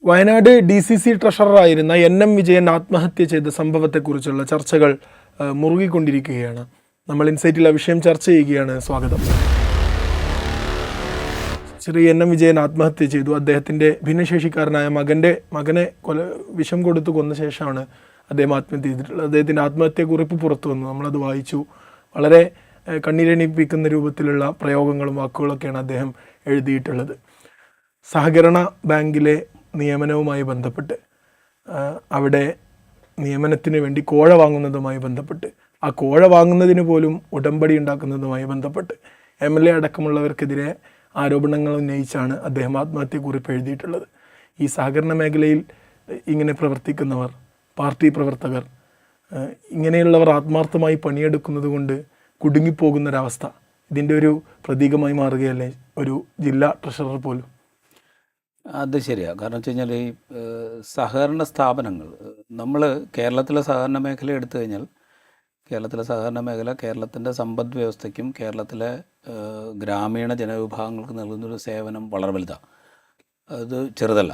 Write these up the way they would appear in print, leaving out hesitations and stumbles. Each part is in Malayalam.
വയനാട് DCC ട്രഷററായിരുന്ന NM വിജയൻ ആത്മഹത്യ ചെയ്ത സംഭവത്തെക്കുറിച്ചുള്ള ചർച്ചകൾ മുറുകിക്കൊണ്ടിരിക്കുകയാണ്. നമ്മൾ ഇൻസൈറ്റിൽ ആ വിഷയം ചർച്ച ചെയ്യുകയാണ്. സ്വാഗതം. ശ്രീ NM വിജയൻ ആത്മഹത്യ ചെയ്തു. അദ്ദേഹത്തിൻ്റെ ഭിന്നശേഷിക്കാരനായ മകനെ വിഷം കൊടുത്തു കൊന്ന ശേഷമാണ് അദ്ദേഹം ആത്മഹത്യ ചെയ്തിട്ടുള്ളത്. അദ്ദേഹത്തിൻ്റെ ആത്മഹത്യക്കുറിപ്പ് പുറത്തു വന്നു. നമ്മളത് വായിച്ചു. വളരെ കണ്ണീരണിപ്പിക്കുന്ന രൂപത്തിലുള്ള പ്രയോഗങ്ങളും വാക്കുകളൊക്കെയാണ് അദ്ദേഹം എഴുതിയിട്ടുള്ളത്. സഹകരണ ബാങ്കിലെ നിയമനവുമായി ബന്ധപ്പെട്ട്, അവിടെ നിയമനത്തിന് വേണ്ടി കോഴ വാങ്ങുന്നതുമായി ബന്ധപ്പെട്ട്, ആ കോഴ വാങ്ങുന്നതിന് പോലും ഉടമ്പടി ഉണ്ടാക്കുന്നതുമായി ബന്ധപ്പെട്ട് MLA അടക്കമുള്ളവർക്കെതിരെ ആരോപണങ്ങൾ ഉന്നയിച്ചാണ് അദ്ദേഹം ആത്മഹത്യക്കുറിപ്പ് എഴുതിയിട്ടുള്ളത്. ഈ സഹകരണ മേഖലയിൽ ഇങ്ങനെ പ്രവർത്തിക്കുന്നവർ, പാർട്ടി പ്രവർത്തകർ, ഇങ്ങനെയുള്ളവർ ആത്മാർത്ഥമായി പണിയെടുക്കുന്നത് കൊണ്ട് കുടുങ്ങിപ്പോകുന്നൊരവസ്ഥ, ഇതിൻ്റെ ഒരു പ്രതീകമായി മാറുകയല്ലേ ഒരു ജില്ലാ ട്രഷറർ പോലും? അത് ശരിയാണ്. കാരണം വെച്ച് കഴിഞ്ഞാൽ ഈ സഹകരണ സ്ഥാപനങ്ങൾ, നമ്മൾ കേരളത്തിലെ സഹകരണ മേഖല എടുത്തു കഴിഞ്ഞാൽ, കേരളത്തിലെ സഹകരണ മേഖല കേരളത്തിൻ്റെ സമ്പദ് വ്യവസ്ഥയ്ക്കും കേരളത്തിലെ ഗ്രാമീണ ജനവിഭാഗങ്ങൾക്ക് നൽകുന്നൊരു സേവനം വളരെ വലുതാണ്. അത് ചെറുതല്ല.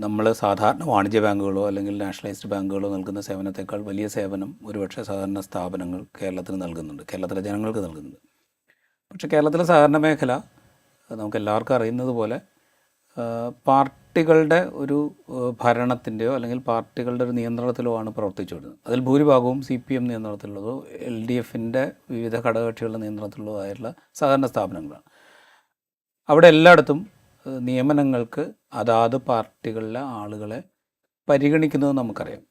നമ്മൾ സാധാരണ വാണിജ്യ ബാങ്കുകളോ അല്ലെങ്കിൽ നാഷണലൈസ്ഡ് ബാങ്കുകളോ നൽകുന്ന സേവനത്തേക്കാൾ വലിയ സേവനം ഒരുപക്ഷെ സഹകരണ സ്ഥാപനങ്ങൾ കേരളത്തിന് നൽകുന്നുണ്ട്, കേരളത്തിലെ ജനങ്ങൾക്ക് നൽകുന്നുണ്ട്. പക്ഷേ കേരളത്തിലെ സഹകരണ മേഖല നമുക്കെല്ലാവർക്കും അറിയുന്നത് പോലെ പാർട്ടികളുടെ ഒരു ഭരണത്തിൻ്റെയോ അല്ലെങ്കിൽ പാർട്ടികളുടെ ഒരു നിയന്ത്രണത്തിലോ ആണ് പ്രവർത്തിച്ചു വരുന്നത്. അതിൽ ഭൂരിഭാഗവും CPM നിയന്ത്രണത്തിലുള്ളതോ LDFൻ്റെ വിവിധ ഘടകകക്ഷികളുടെ നിയന്ത്രണത്തിലുള്ളതോ ആയിട്ടുള്ള സഹകരണ സ്ഥാപനങ്ങളാണ്. അവിടെ എല്ലായിടത്തും നിയമനങ്ങൾക്ക് അതാത് പാർട്ടികളിലെ ആളുകളെ പരിഗണിക്കുന്നത് നമുക്കറിയാം.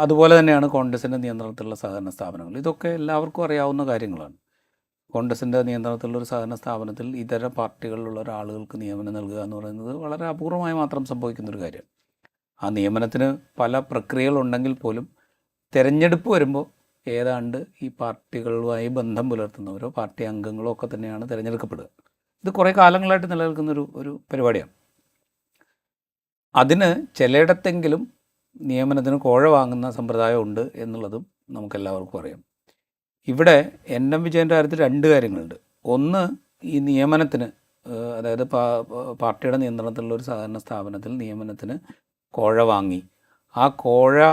അതുപോലെ തന്നെയാണ് കോൺഗ്രസിൻ്റെ നിയന്ത്രണത്തിലുള്ള സഹകരണ സ്ഥാപനങ്ങൾ. ഇതൊക്കെ എല്ലാവർക്കും അറിയാവുന്ന കാര്യങ്ങളാണ്. കോൺഗ്രസിൻ്റെ നിയന്ത്രണത്തിലുള്ളൊരു സഹകരണ സ്ഥാപനത്തിൽ ഇതര പാർട്ടികളിലുള്ള ഒരാളുകൾക്ക് നിയമനം നൽകുക എന്ന് പറയുന്നത് വളരെ അപൂർവമായി മാത്രം സംഭവിക്കുന്നൊരു കാര്യം. ആ നിയമനത്തിന് പല പ്രക്രിയകളുണ്ടെങ്കിൽ പോലും തിരഞ്ഞെടുപ്പ് വരുമ്പോൾ ഏതാണ്ട് ഈ പാർട്ടികളുമായി ബന്ധം പുലർത്തുന്നവരോ പാർട്ടി അംഗങ്ങളോ ഒക്കെ തന്നെയാണ് തിരഞ്ഞെടുക്കപ്പെടുക. ഇത് കുറേ കാലങ്ങളായിട്ട് നിലനിൽക്കുന്നൊരു പരിപാടിയാണ്. അതിന് ചിലയിടത്തെങ്കിലും നിയമനത്തിന് കോഴ വാങ്ങുന്ന സമ്പ്രദായം ഉണ്ട് എന്നുള്ളതും നമുക്കെല്ലാവർക്കും അറിയാം. ഇവിടെ NM വിജയൻ്റെ കാര്യത്തിൽ രണ്ട് കാര്യങ്ങളുണ്ട്. ഒന്ന്, ഈ നിയമനത്തിന്, അതായത് പാർട്ടിയുടെ നിയന്ത്രണത്തിലുള്ള ഒരു സഹകരണ സ്ഥാപനത്തിൽ നിയമനത്തിന് കോഴ വാങ്ങി ആ കോഴ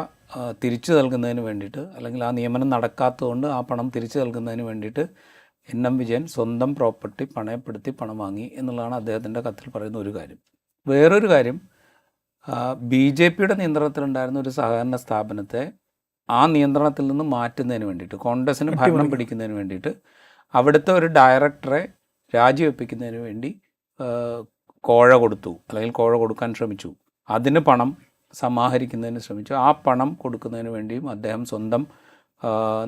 തിരിച്ചു നൽകുന്നതിന് വേണ്ടിയിട്ട്, അല്ലെങ്കിൽ ആ നിയമനം നടക്കാത്തതുകൊണ്ട് ആ പണം തിരിച്ചു നൽകുന്നതിന് വേണ്ടിയിട്ട് NM വിജയൻ സ്വന്തം പ്രോപ്പർട്ടി പണയപ്പെടുത്തി പണം വാങ്ങി എന്നുള്ളതാണ് അദ്ദേഹത്തിൻ്റെ കത്തിൽ പറയുന്ന ഒരു കാര്യം. വേറൊരു കാര്യം, BJPയുടെ നിയന്ത്രണത്തിലുണ്ടായിരുന്ന ഒരു സഹകരണ സ്ഥാപനത്തെ ആ നിയന്ത്രണത്തിൽ നിന്ന് മാറ്റുന്നതിന് വേണ്ടിയിട്ട്, കോൺഗ്രസ്സിന് ഭരണം പിടിക്കുന്നതിന് വേണ്ടിയിട്ട് അവിടുത്തെ ഒരു ഡയറക്ടറെ രാജിവെപ്പിക്കുന്നതിന് വേണ്ടി കോഴ കൊടുത്തു, അല്ലെങ്കിൽ കോഴ കൊടുക്കാൻ ശ്രമിച്ചു. അതിന് പണം സമാഹരിക്കുന്നതിന് ശ്രമിച്ചു. ആ പണം കൊടുക്കുന്നതിന് വേണ്ടിയും അദ്ദേഹം സ്വന്തം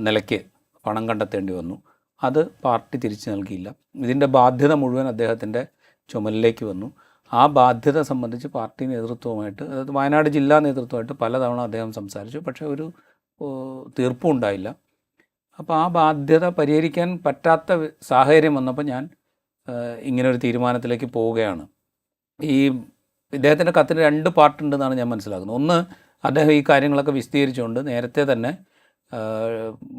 നിലയ്ക്ക് പണം കണ്ടെത്തേണ്ടി വന്നു. അത് പാർട്ടി തിരിച്ചു നൽകിയില്ല. ഇതിൻ്റെ ബാധ്യത മുഴുവൻ അദ്ദേഹത്തിൻ്റെ ചുമലിലേക്ക് വന്നു. ആ ബാധ്യത സംബന്ധിച്ച് പാർട്ടി നേതൃത്വവുമായിട്ട്, അതായത് വയനാട് ജില്ലാ നേതൃത്വമായിട്ട് പലതവണ അദ്ദേഹം സംസാരിച്ചു. പക്ഷേ ഒരു തീർപ്പും ഉണ്ടായില്ല. അപ്പോൾ ആ ബാധ്യത പരിഹരിക്കാൻ പറ്റാത്ത സാഹചര്യം വന്നപ്പോൾ ഞാൻ ഇങ്ങനൊരു തീരുമാനത്തിലേക്ക് പോവുകയാണ്. ഈ ഇദ്ദേഹത്തിൻ്റെ കത്തിന് രണ്ട് പാർട്ടുണ്ടെന്നാണ് ഞാൻ മനസ്സിലാക്കുന്നത്. ഒന്ന്, അദ്ദേഹം ഈ കാര്യങ്ങളൊക്കെ വിശദീകരിച്ചുകൊണ്ട് നേരത്തെ തന്നെ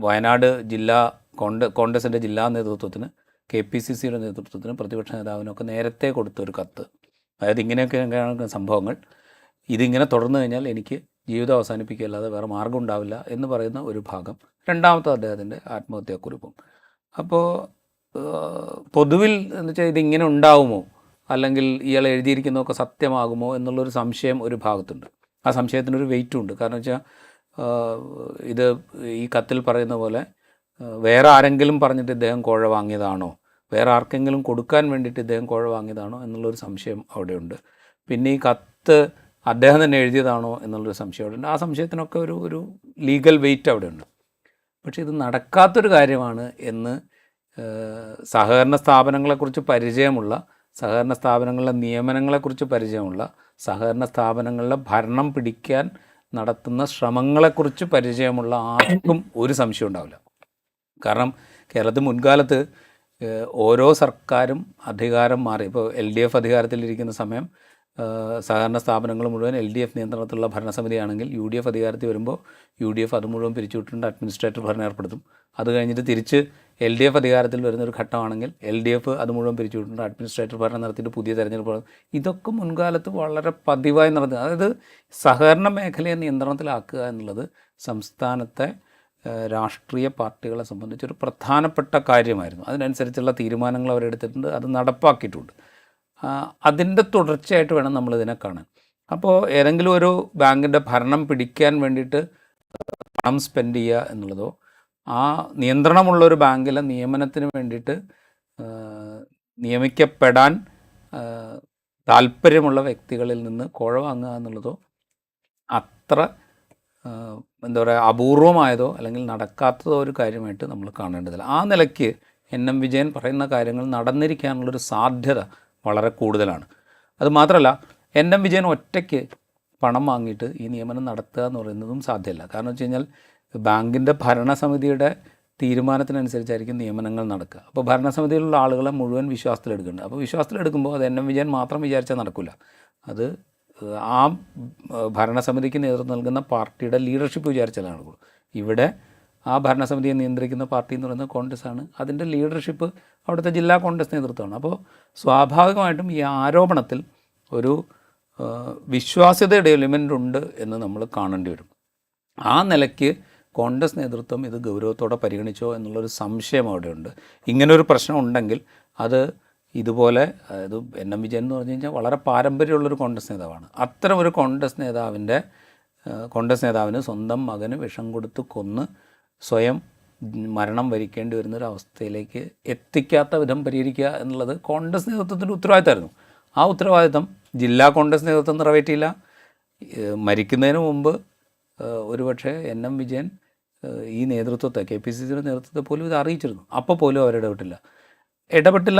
വയനാട് ജില്ലാ കോൺഗ്രസിൻ്റെ ജില്ലാ നേതൃത്വത്തിന്, KPCCയുടെ നേതൃത്വത്തിന്, പ്രതിപക്ഷ നേതാവിനൊക്കെ നേരത്തെ കൊടുത്തൊരു കത്ത്. അതായത് ഇങ്ങനെയൊക്കെയാണ് സംഭവങ്ങൾ, ഇതിങ്ങനെ തുടർന്നു കഴിഞ്ഞാൽ എനിക്ക് ജീവിതം അവസാനിപ്പിക്കുകയല്ലാതെ വേറെ മാർഗ്ഗം ഉണ്ടാവില്ല എന്ന് പറയുന്ന ഒരു ഭാഗം. രണ്ടാമത്തെ അദ്ദേഹത്തിൻ്റെ ആത്മഹത്യാക്കുറിപ്പും. അപ്പോൾ പൊതുവിൽ എന്ന് വെച്ചാൽ ഇതിങ്ങനെ ഉണ്ടാവുമോ, അല്ലെങ്കിൽ ഇയാൾ എഴുതിയിരിക്കുന്നതൊക്കെ സത്യമാകുമോ എന്നുള്ളൊരു സംശയം ഒരു ഭാഗത്തുണ്ട്. ആ സംശയത്തിനൊരു വെയിറ്റും ഉണ്ട്. കാരണം വെച്ചാൽ ഇത് ഈ കത്തിൽ പറയുന്ന പോലെ വേറെ ആരെങ്കിലും പറഞ്ഞിട്ട് ഇദ്ദേഹം കോഴ വാങ്ങിയതാണോ, വേറെ ആർക്കെങ്കിലും കൊടുക്കാൻ വേണ്ടിയിട്ട് ഇദ്ദേഹം കോഴ വാങ്ങിയതാണോ എന്നുള്ളൊരു സംശയം അവിടെയുണ്ട്. പിന്നെ ഈ കത്ത് അദ്ദേഹം തന്നെ എഴുതിയതാണോ എന്നുള്ളൊരു സംശയം അവിടെ ഉണ്ട്. ആ സംശയത്തിനൊക്കെ ഒരു ലീഗൽ വെയിറ്റ് അവിടെ ഉണ്ട്. പക്ഷേ ഇത് നടക്കാത്തൊരു കാര്യമാണ് എന്ന് സഹകരണ സ്ഥാപനങ്ങളെക്കുറിച്ച് പരിചയമുള്ള, സഹകരണ സ്ഥാപനങ്ങളിലെ നിയമനങ്ങളെക്കുറിച്ച് പരിചയമുള്ള, സഹകരണ സ്ഥാപനങ്ങളിലെ ഭരണം പിടിക്കാൻ നടത്തുന്ന ശ്രമങ്ങളെക്കുറിച്ച് പരിചയമുള്ള ആർക്കും ഒരു സംശയം ഉണ്ടാവില്ല. കാരണം കേരളത്തിൽ മുൻകാലത്ത് ഓരോ സർക്കാരും അധികാരം മാറി. ഇപ്പോൾ LDF അധികാരത്തിലിരിക്കുന്ന സമയം സഹകരണ സ്ഥാപനങ്ങൾ മുഴുവൻ LDF നിയന്ത്രണത്തിലുള്ള ഭരണസമിതിയാണെങ്കിൽ UDF അധികാരത്തിൽ വരുമ്പോൾ UDF അത് മുഴുവൻ പിരിച്ചുവിട്ടുകൊണ്ട് അഡ്മിനിസ്ട്രേറ്റർ ഭരണം ഏർപ്പെടുത്തും. അത് കഴിഞ്ഞിട്ട് തിരിച്ച് LDF അധികാരത്തിൽ വരുന്നൊരു ഘട്ടമാണെങ്കിൽ LDF അത് മുഴുവൻ പിരിച്ചുവിട്ടുകൊണ്ട് അഡ്മിനിസ്ട്രേറ്റർ ഭരണം നടത്തിയിട്ട് പുതിയ തെരഞ്ഞെടുപ്പ്. ഇതൊക്കെ മുൻകാലത്ത് വളരെ പതിവായി നടന്നത്. അതായത് സഹകരണ മേഖലയെ നിയന്ത്രണത്തിലാക്കുക എന്നുള്ളത് സംസ്ഥാനത്തെ രാഷ്ട്രീയ പാർട്ടികളെ സംബന്ധിച്ചൊരു പ്രധാനപ്പെട്ട കാര്യമായിരുന്നു. അതിനനുസരിച്ചുള്ള തീരുമാനങ്ങൾ അവരെടുത്തിട്ടുണ്ട്, അത് നടപ്പാക്കിയിട്ടുണ്ട്. അതിൻ്റെ തുടർച്ചയായിട്ട് വേണം നമ്മളിതിനെ കാണാൻ. അപ്പോൾ ഏതെങ്കിലും ഒരു ബാങ്കിൻ്റെ ഭരണം പിടിക്കാൻ വേണ്ടിയിട്ട് പണം സ്പെൻഡ് ചെയ്യുക എന്നുള്ളതോ ആ നിയന്ത്രണമുള്ളൊരു ബാങ്കിലെ നിയമനത്തിന് വേണ്ടിയിട്ട് നിയമിക്കപ്പെടാൻ താല്പര്യമുള്ള വ്യക്തികളിൽ നിന്ന് കോഴ വാങ്ങുക എന്നുള്ളതോ അത്ര എന്താ പറയുക അപൂർവമായതോ അല്ലെങ്കിൽ നടക്കാത്തതോ ഒരു കാര്യമായിട്ട് നമ്മൾ കാണേണ്ടതില്ല. ആ നിലയ്ക്ക് NM വിജയൻ പറയുന്ന കാര്യങ്ങൾ നടന്നിരിക്കാനുള്ളൊരു സാധ്യത വളരെ കൂടുതലാണ്. അതുമാത്രമല്ല NM വിജയൻ ഒറ്റയ്ക്ക് പണം വാങ്ങിയിട്ട് ഈ നിയമനം നടത്തുക എന്ന് പറയുന്നതും സാധ്യമല്ല. കാരണം വെച്ച് കഴിഞ്ഞാൽ ബാങ്കിൻ്റെ ഭരണസമിതിയുടെ തീരുമാനത്തിനനുസരിച്ചായിരിക്കും നിയമനങ്ങൾ നടക്കുക. അപ്പോൾ ഭരണസമിതിയിലുള്ള ആളുകളെ മുഴുവൻ വിശ്വാസത്തിലെടുക്കുന്നുണ്ട്. അപ്പോൾ വിശ്വാസത്തിലെടുക്കുമ്പോൾ അത് NM വിജയൻ മാത്രം വിചാരിച്ചാൽ നടക്കില്ല. അത് ആ ഭരണസമിതിക്ക് നേതൃത്വം നൽകുന്ന പാർട്ടിയുടെ ലീഡർഷിപ്പ് വിചാരിച്ചാൽ നടക്കുള്ളൂ. ഇവിടെ ആ ഭരണസമിതിയെ നിയന്ത്രിക്കുന്ന പാർട്ടി എന്ന് പറയുന്നത് കോൺഗ്രസ്സാണ്. അതിൻ്റെ ലീഡർഷിപ്പ് അവിടുത്തെ ജില്ലാ കോൺഗ്രസ് നേതൃത്വമാണ്. അപ്പോൾ സ്വാഭാവികമായിട്ടും ഈ ആരോപണത്തിൽ ഒരു വിശ്വാസ്യതയുടെ എലിമെൻ്റ് ഉണ്ട് എന്ന് നമ്മൾ കാണേണ്ടി വരും. ആ നിലയ്ക്ക് കോൺഗ്രസ് നേതൃത്വം ഇത് ഗൗരവത്തോടെ പരിഗണിച്ചോ എന്നുള്ളൊരു സംശയം അവിടെയുണ്ട്. ഇങ്ങനൊരു പ്രശ്നം ഉണ്ടെങ്കിൽ അത് ഇതുപോലെ, അതായത് NM വിജയൻ എന്ന് പറഞ്ഞു കഴിഞ്ഞാൽ വളരെ പാരമ്പര്യമുള്ളൊരു കോൺഗ്രസ് നേതാവാണ്. അത്തരം ഒരു കോൺഗ്രസ് നേതാവിന് സ്വന്തം മകന് വിഷം കൊടുത്ത് കൊന്ന് സ്വയം മരണം വരിക്കേണ്ടി വരുന്നൊരവസ്ഥയിലേക്ക് എത്തിക്കാത്ത വിധം പരിഹരിക്കുക എന്നുള്ളത് കോൺഗ്രസ് നേതൃത്വത്തിൻ്റെ ഉത്തരവാദിത്തമായിരുന്നു. ആ ഉത്തരവാദിത്തം ജില്ലാ കോൺഗ്രസ് നേതൃത്വം നിറവേറ്റിയില്ല. മരിക്കുന്നതിന് മുമ്പ് ഒരുപക്ഷെ NM വിജയൻ ഈ നേതൃത്വത്തെ KPCCയുടെ നേതൃത്വത്തെ പോലും ഇത് അറിയിച്ചിരുന്നു. അപ്പോൾ പോലും അവരിടപെട്ടില്ല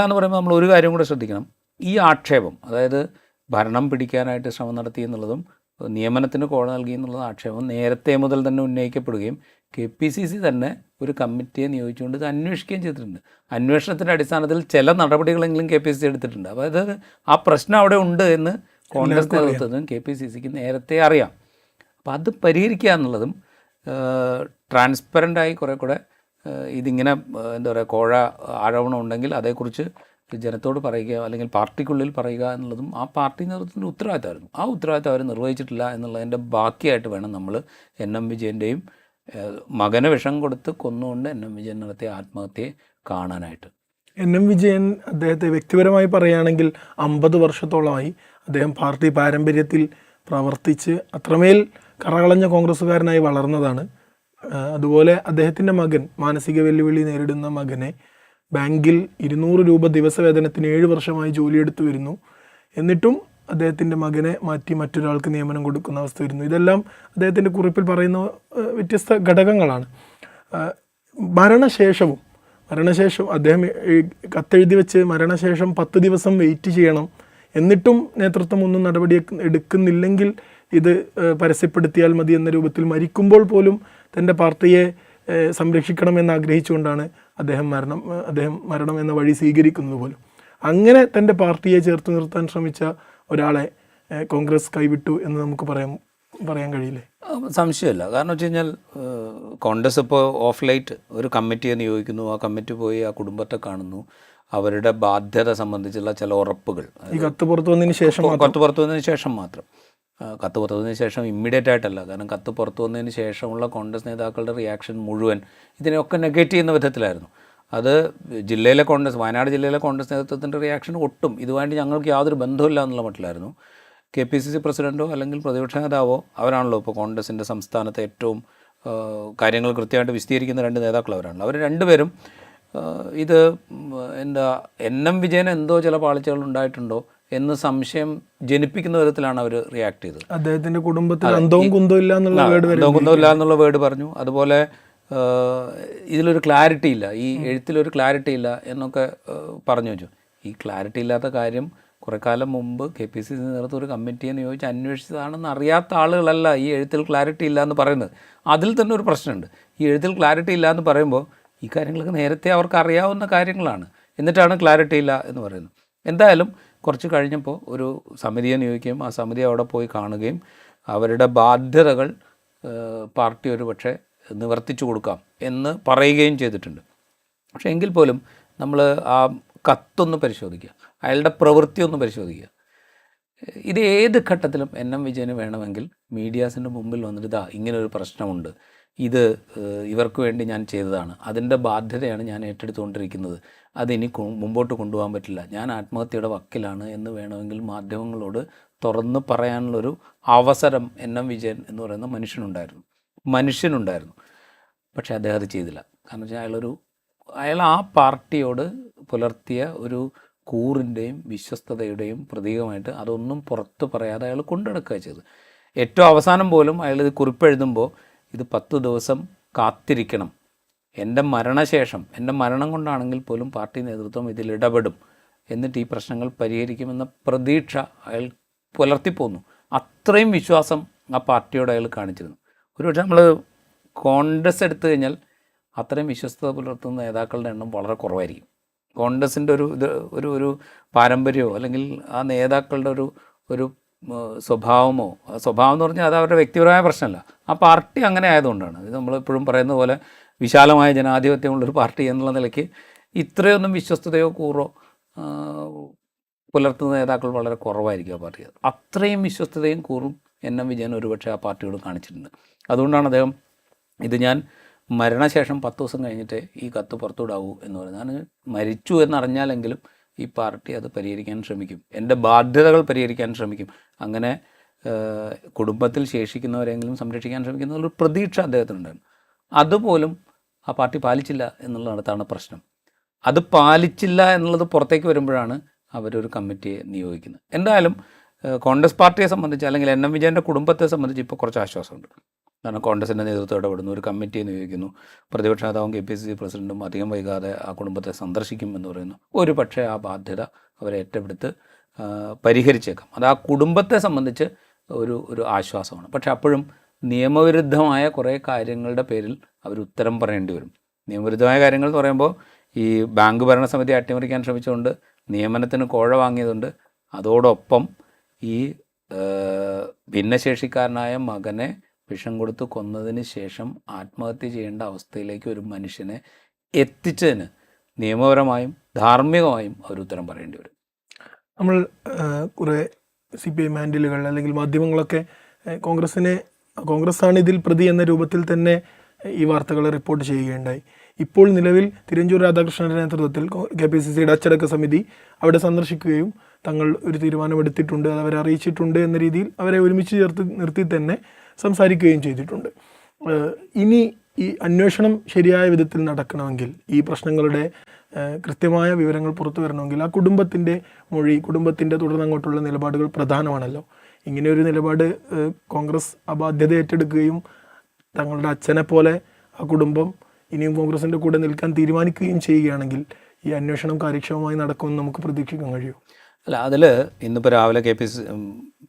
എന്ന് പറയുമ്പോൾ നമ്മൾ ഒരു കാര്യം കൂടെ ശ്രദ്ധിക്കണം. ഈ ആക്ഷേപം, അതായത് ഭരണം പിടിക്കാനായിട്ട് ശ്രമം നടത്തി എന്നുള്ളതും നിയമനത്തിന് കോഴ നൽകി എന്നുള്ള ആക്ഷേപം നേരത്തെ മുതൽ തന്നെ ഉന്നയിക്കപ്പെടുകയും KPCC തന്നെ ഒരു കമ്മിറ്റിയെ നിയോഗിച്ചുകൊണ്ട് ഇത് അന്വേഷിക്കുകയും ചെയ്തിട്ടുണ്ട്. അന്വേഷണത്തിൻ്റെ അടിസ്ഥാനത്തിൽ ചില നടപടികളെങ്കിലും KPCC എടുത്തിട്ടുണ്ട്. അതായത് ആ പ്രശ്നം അവിടെ ഉണ്ട് എന്ന് കോൺഗ്രസ് നേതൃത്വത്തിനും KPCCക്ക് നേരത്തെ അറിയാം. അപ്പോൾ അത് പരിഹരിക്കുക എന്നുള്ളതും ട്രാൻസ്പെറൻ്റായി കുറേ കൂടെ ഇതിങ്ങനെ എന്താ പറയുക കോഴ ആരോപണം ഉണ്ടെങ്കിൽ അതേക്കുറിച്ച് ജനത്തോട് പറയുക അല്ലെങ്കിൽ പാർട്ടിക്കുള്ളിൽ പറയുക എന്നുള്ളതും ആ പാർട്ടി നേതൃത്വത്തിൻ്റെ ഉത്തരവാദിത്തമായിരുന്നു. ആ ഉത്തരവാദിത്തം അവർ നിർവഹിച്ചിട്ടില്ല എന്നുള്ളതിൻ്റെ ബാക്കിയായിട്ട് വേണം നമ്മൾ NM വിജയൻ്റെയും മകന് വിഷം കൊടുത്ത് കൊന്നുകൊണ്ട് NM വിജയൻ നടത്തിയ ആത്മഹത്യയെ കാണാനായിട്ട്. NM വിജയൻ അദ്ദേഹത്തെ വ്യക്തിപരമായി പറയുകയാണെങ്കിൽ 50 വർഷത്തോളമായി അദ്ദേഹം പാർട്ടി പാരമ്പര്യത്തിൽ പ്രവർത്തിച്ച് അത്രമേൽ കറകളഞ്ഞ കോൺഗ്രസ്സുകാരനായി വളർന്നതാണ്. അതുപോലെ അദ്ദേഹത്തിൻ്റെ മകൻ മാനസിക വെല്ലുവിളി നേരിടുന്ന മകനെ ബാങ്കിൽ 200 രൂപ ദിവസവേതനത്തിന് 7 വർഷമായി ജോലിയെടുത്ത് വരുന്നു. എന്നിട്ടും അദ്ദേഹത്തിൻ്റെ മകനെ മാറ്റി മറ്റൊരാൾക്ക് നിയമനം കൊടുക്കുന്ന അവസ്ഥ വരുന്നു. ഇതെല്ലാം അദ്ദേഹത്തിൻ്റെ കുറിപ്പിൽ പറയുന്ന വ്യത്യസ്ത ഘടകങ്ങളാണ്. മരണശേഷം അദ്ദേഹം കത്തെഴുതി വെച്ച് മരണശേഷം 10 ദിവസം വെയിറ്റ് ചെയ്യണം, എന്നിട്ടും നേതൃത്വം ഒന്നും നടപടി എടുക്കുന്നില്ലെങ്കിൽ ഇത് പരസ്യപ്പെടുത്തിയാൽ മതി എന്ന രൂപത്തിൽ മരിക്കുമ്പോൾ പോലും തൻ്റെ പാർട്ടിയെ സംരക്ഷിക്കണമെന്ന് ആഗ്രഹിച്ചുകൊണ്ടാണ് അദ്ദേഹം മരണം എന്ന വഴി സ്വീകരിക്കുന്നത് പോലും. അങ്ങനെ തൻ്റെ പാർട്ടിയെ ചേർത്ത് നിർത്താൻ ശ്രമിച്ച ഒരാളെ കോൺഗ്രസ് കൈവിട്ടു എന്ന് നമുക്ക് പറയാൻ കഴിയില്ലേ? സംശയമില്ല. കാരണം വെച്ച് കഴിഞ്ഞാൽ കോൺഗ്രസ് ഇപ്പോൾ ഓഫ് ലൈറ്റ് ഒരു കമ്മിറ്റിയെ നിയോഗിക്കുന്നു. ആ കമ്മിറ്റി പോയി ആ കുടുംബത്തെ കാണുന്നു. അവരുടെ ബാധ്യത സംബന്ധിച്ചുള്ള ചില ഉറപ്പുകൾ ഈ കത്ത് പുറത്തു വന്നതിന് ശേഷം മാത്രം കത്ത് പുറത്തു വന്നതിന് ശേഷം ഇമ്മീഡിയറ്റ് ആയിട്ടല്ല. കാരണം കത്ത് പുറത്തു വന്നതിന് ശേഷമുള്ള കോൺഗ്രസ് നേതാക്കളുടെ റിയാക്ഷൻ മുഴുവൻ ഇതിനെയൊക്കെ നെഗറ്റ് ചെയ്യുന്ന വിധത്തിലായിരുന്നു. അത് വയനാട് ജില്ലയിലെ കോൺഗ്രസ് നേതൃത്വത്തിൻ്റെ റിയാക്ഷൻ ഒട്ടും ഇതുമായിട്ട് ഞങ്ങൾക്ക് യാതൊരു ബന്ധമില്ല എന്നുള്ള മട്ടിലായിരുന്നു. KPCC പ്രസിഡൻറ്റോ അല്ലെങ്കിൽ പ്രതിപക്ഷ നേതാവോ അവരാണല്ലോ ഇപ്പോൾ കോൺഗ്രസിൻ്റെ സംസ്ഥാനത്തെ ഏറ്റവും കാര്യങ്ങൾ കൃത്യമായിട്ട് വിശദീകരിക്കുന്ന 2 നേതാക്കൾ അവരാണല്ലോ. അവർ രണ്ടുപേരും ഇത് NM വിജയൻ എന്തോ ചില പാളിച്ചകൾ ഉണ്ടായിട്ടുണ്ടോ എന്ന് സംശയം ജനിപ്പിക്കുന്ന വിധത്തിലാണ് അവർ റിയാക്ട് ചെയ്തത്. അദ്ദേഹത്തിൻ്റെ കുടുംബത്തിൽ അന്തവും കുന്തവും ഇല്ല എന്നുള്ള വേർഡ് പറഞ്ഞു. അതുപോലെ ഇതിലൊരു ക്ലാരിറ്റി ഇല്ല, ഈ എഴുത്തിലൊരു ക്ലാരിറ്റി ഇല്ല എന്നൊക്കെ പറഞ്ഞു വെച്ചു. ഈ ക്ലാരിറ്റി ഇല്ലാത്ത കാര്യം കുറേ കാലം മുമ്പ് KPCC നേതൃത്വം ഒരു കമ്മിറ്റിയെ നിയോഗിച്ച് അന്വേഷിച്ചതാണെന്ന് അറിയാത്ത ആളുകളല്ല ഈ എഴുത്തിൽ ക്ലാരിറ്റി ഇല്ല എന്ന് പറയുന്നത്. അതിൽ തന്നെ ഒരു പ്രശ്നമുണ്ട്. ഈ എഴുത്തിൽ ക്ലാരിറ്റി ഇല്ല എന്ന് പറയുമ്പോൾ ഈ കാര്യങ്ങളൊക്കെ നേരത്തെ അവർക്ക് അറിയാവുന്ന കാര്യങ്ങളാണ്, എന്നിട്ടാണ് ക്ലാരിറ്റി ഇല്ല എന്ന് പറയുന്നത്. എന്തായാലും കുറച്ച് കഴിഞ്ഞപ്പോൾ ഒരു സമിതിയെ നിയോഗിക്കുകയും ആ സമിതി അവിടെ പോയി കാണുകയും അവരുടെ ബാധ്യതകൾ പാർട്ടി ഒരു പക്ഷേ നിവർത്തിച്ചു കൊടുക്കാം എന്ന് പറയുകയും ചെയ്തിട്ടുണ്ട്. പക്ഷേ എങ്കിൽ പോലും നമ്മൾ ആ കത്തൊന്ന് പരിശോധിക്കുക, അയാളുടെ പ്രവൃത്തി ഒന്ന് പരിശോധിക്കുക. ഇത് ഏത് ഘട്ടത്തിലും എൻ വിജയന് വേണമെങ്കിൽ മീഡിയാസിൻ്റെ മുമ്പിൽ വന്നിട്ട് ഇതാ ഇങ്ങനൊരു പ്രശ്നമുണ്ട്, ഇത് ഇവർക്ക് വേണ്ടി ഞാൻ ചെയ്തതാണ്, അതിൻ്റെ ബാധ്യതയാണ് ഞാൻ ഏറ്റെടുത്തുകൊണ്ടിരിക്കുന്നത്, അതിനി മുമ്പോട്ട് കൊണ്ടുപോകാൻ പറ്റില്ല, ഞാൻ ആത്മഹത്യയുടെ വക്കിലാണ് എന്ന് വേണമെങ്കിൽ മാധ്യമങ്ങളോട് തുറന്ന് പറയാനുള്ളൊരു അവസരം എൻ വിജയൻ എന്ന് പറയുന്ന മനുഷ്യനുണ്ടായിരുന്നു. പക്ഷേ അദ്ദേഹം അത് ചെയ്തില്ല. കാരണം വെച്ചാൽ അയാൾ ആ പാർട്ടിയോട് പുലർത്തിയ ഒരു കൂറിൻ്റെയും വിശ്വസ്തതയുടെയും പ്രതീകമായിട്ട് അതൊന്നും പുറത്ത് പറയാതെ അയാൾ കൊണ്ടുനടക്കുക ചെയ്തത്. ഏറ്റവും അവസാനം പോലും അയാൾ ഇത് കുറിപ്പെഴുതുമ്പോൾ ഇത് 10 ദിവസം കാത്തിരിക്കണം, എൻ്റെ മരണശേഷം, എൻ്റെ മരണം കൊണ്ടാണെങ്കിൽ പോലും പാർട്ടി നേതൃത്വം ഇതിൽ ഇടപെടും, എന്നിട്ട് ഈ പ്രശ്നങ്ങൾ പരിഹരിക്കുമെന്ന പ്രതീക്ഷ അയാൾ പുലർത്തിപ്പോന്നു. അത്രയും വിശ്വാസം ആ പാർട്ടിയോട് അയാൾ കാണിച്ചിരുന്നു. ഒരുപക്ഷെ നമ്മൾ കോൺഗ്രസ് എടുത്തു കഴിഞ്ഞാൽ അത്രയും വിശ്വസ്തത പുലർത്തുന്ന നേതാക്കളുടെ എണ്ണം വളരെ കുറവായിരിക്കും. കോൺഗ്രസിൻ്റെ ഒരു പാരമ്പര്യമോ അല്ലെങ്കിൽ ആ നേതാക്കളുടെ ഒരു സ്വഭാവം എന്ന് പറഞ്ഞാൽ അത് അവരുടെ വ്യക്തിപരമായ പ്രശ്നമല്ല, ആ പാർട്ടി അങ്ങനെ ആയതുകൊണ്ടാണ്. ഇത് നമ്മളെപ്പോഴും പറയുന്ന പോലെ വിശാലമായ ജനാധിപത്യമുള്ളൊരു പാർട്ടി എന്നുള്ള നിലയ്ക്ക് ഇത്രയൊന്നും വിശ്വസ്തതയോ കൂറോ പുലർത്തുന്ന നേതാക്കൾ വളരെ കുറവായിരിക്കും ആ പാർട്ടി. അത്രയും വിശ്വസ്തതയും കൂറും എൻ വിജയൻ ഒരുപക്ഷെ ആ പാർട്ടിയോട് കാണിച്ചിട്ടുണ്ട്. അതുകൊണ്ടാണ് അദ്ദേഹം ഇത് ഞാൻ മരണശേഷം 10 ദിവസം കഴിഞ്ഞിട്ട് ഈ കത്ത് പുറത്തുവിടാവൂ എന്ന് പറയുന്നത്. ഞാൻ മരിച്ചു എന്നറിഞ്ഞാലെങ്കിലും ഈ പാർട്ടി അത് പരിഹരിക്കാൻ ശ്രമിക്കും, എൻ്റെ ബാധ്യതകൾ പരിഹരിക്കാൻ ശ്രമിക്കും, അങ്ങനെ കുടുംബത്തിൽ ശേഷിക്കുന്നവരെങ്കിലും സംരക്ഷിക്കാൻ ശ്രമിക്കുന്ന ഒരു പ്രതീക്ഷ അദ്ദേഹത്തിനുണ്ടായിരുന്നു. അതുപോലും ആ പാർട്ടി പാലിച്ചില്ല എന്നുള്ളതാണ് പ്രശ്നം. അത് പാലിച്ചില്ല എന്നുള്ളത് പുറത്തേക്ക് വരുമ്പോഴാണ് അവരൊരു കമ്മിറ്റിയെ നിയോഗിക്കുന്നത്. എന്തായാലും കോൺഗ്രസ് പാർട്ടിയെ സംബന്ധിച്ച് അല്ലെങ്കിൽ എൻ വിജയൻ്റെ കുടുംബത്തെ സംബന്ധിച്ച് ഇപ്പോൾ കുറച്ച് ആശ്വാസമുണ്ട്. കാരണം കോൺഗ്രസിൻ്റെ നേതൃത്വം ഇടപെടുന്നു, ഒരു കമ്മിറ്റിയെ നിയോഗിക്കുന്നു, പ്രതിപക്ഷ നേതാവും KPCC പ്രസിഡൻറ്റും അധികം വൈകാതെ ആ കുടുംബത്തെ സന്ദർശിക്കും എന്ന് പറയുന്നു. ഒരു പക്ഷേ ആ ബാധ്യത അവരെ ഏറ്റെടുത്ത് പരിഹരിച്ചേക്കാം. അത് ആ കുടുംബത്തെ സംബന്ധിച്ച് ഒരു ആശ്വാസമാണ്. പക്ഷേ അപ്പോഴും നിയമവിരുദ്ധമായ കുറേ കാര്യങ്ങളുടെ പേരിൽ അവർ ഉത്തരം പറയേണ്ടി വരും. നിയമവിരുദ്ധമായ കാര്യങ്ങൾ എന്ന് പറയുമ്പോൾ ഈ ബാങ്ക് ഭരണസമിതി അട്ടിമറിക്കാൻ ശ്രമിച്ചുകൊണ്ട് നിയമനത്തിന് കോഴ വാങ്ങിയതുണ്ട്. അതോടൊപ്പം ഈ ഭിന്നശേഷിക്കാരനായ മകനെ വിഷം കൊടുത്ത് കൊന്നതിന് ശേഷം ആത്മഹത്യ ചെയ്യേണ്ട അവസ്ഥയിലേക്ക് ഒരു മനുഷ്യനെ എത്തിച്ചതിന് നിയമപരമായും ധാർമ്മികമായും അവർ ഉത്തരം പറയേണ്ടി വരും. നമ്മൾ കുറേ CPIM ഹാൻഡിലുകൾ അല്ലെങ്കിൽ മാധ്യമങ്ങളൊക്കെ കോൺഗ്രസ്സാണ് ഇതിൽ പ്രതി എന്ന രൂപത്തിൽ തന്നെ ഈ വാർത്തകൾ റിപ്പോർട്ട് ചെയ്യുകയുണ്ടായി. ഇപ്പോൾ നിലവിൽ തിരുവഞ്ചൂർ രാധാകൃഷ്ണൻ്റെ നേതൃത്വത്തിൽ KPCCയുടെ അച്ചടക്ക സമിതി അവിടെ സന്ദർശിക്കുകയും തങ്ങൾ ഒരു തീരുമാനമെടുത്തിട്ടുണ്ട്, അത് അവരെ അറിയിച്ചിട്ടുണ്ട് എന്ന രീതിയിൽ അവരെ ഒരുമിച്ച് നിർത്തി തന്നെ സംസാരിക്കുകയും ചെയ്തിട്ടുണ്ട്. ഇനി ഈ അന്വേഷണം ശരിയായ വിധത്തിൽ നടക്കണമെങ്കിൽ, ഈ പ്രശ്നങ്ങളുടെ കൃത്യമായ വിവരങ്ങൾ പുറത്തു വരണമെങ്കിൽ ആ കുടുംബത്തിൻ്റെ മൊഴി, കുടുംബത്തിൻ്റെ തുടർന്നങ്ങോട്ടുള്ള നിലപാടുകൾ പ്രധാനമാണല്ലോ. ഇങ്ങനെയൊരു നിലപാട് കോൺഗ്രസ് അബാധ്യത ഏറ്റെടുക്കുകയും തങ്ങളുടെ അച്ഛനെ പോലെ ആ കുടുംബം ഇനിയും കോൺഗ്രസിൻ്റെ കൂടെ നിൽക്കാൻ തീരുമാനിക്കുകയും ചെയ്യുകയാണെങ്കിൽ ഈ അന്വേഷണം കാര്യക്ഷമമായി നടക്കുമെന്ന് നമുക്ക് പ്രതീക്ഷിക്കാൻ കഴിയും. അല്ല, അതിൽ ഇന്നിപ്പോൾ രാവിലെ KPCC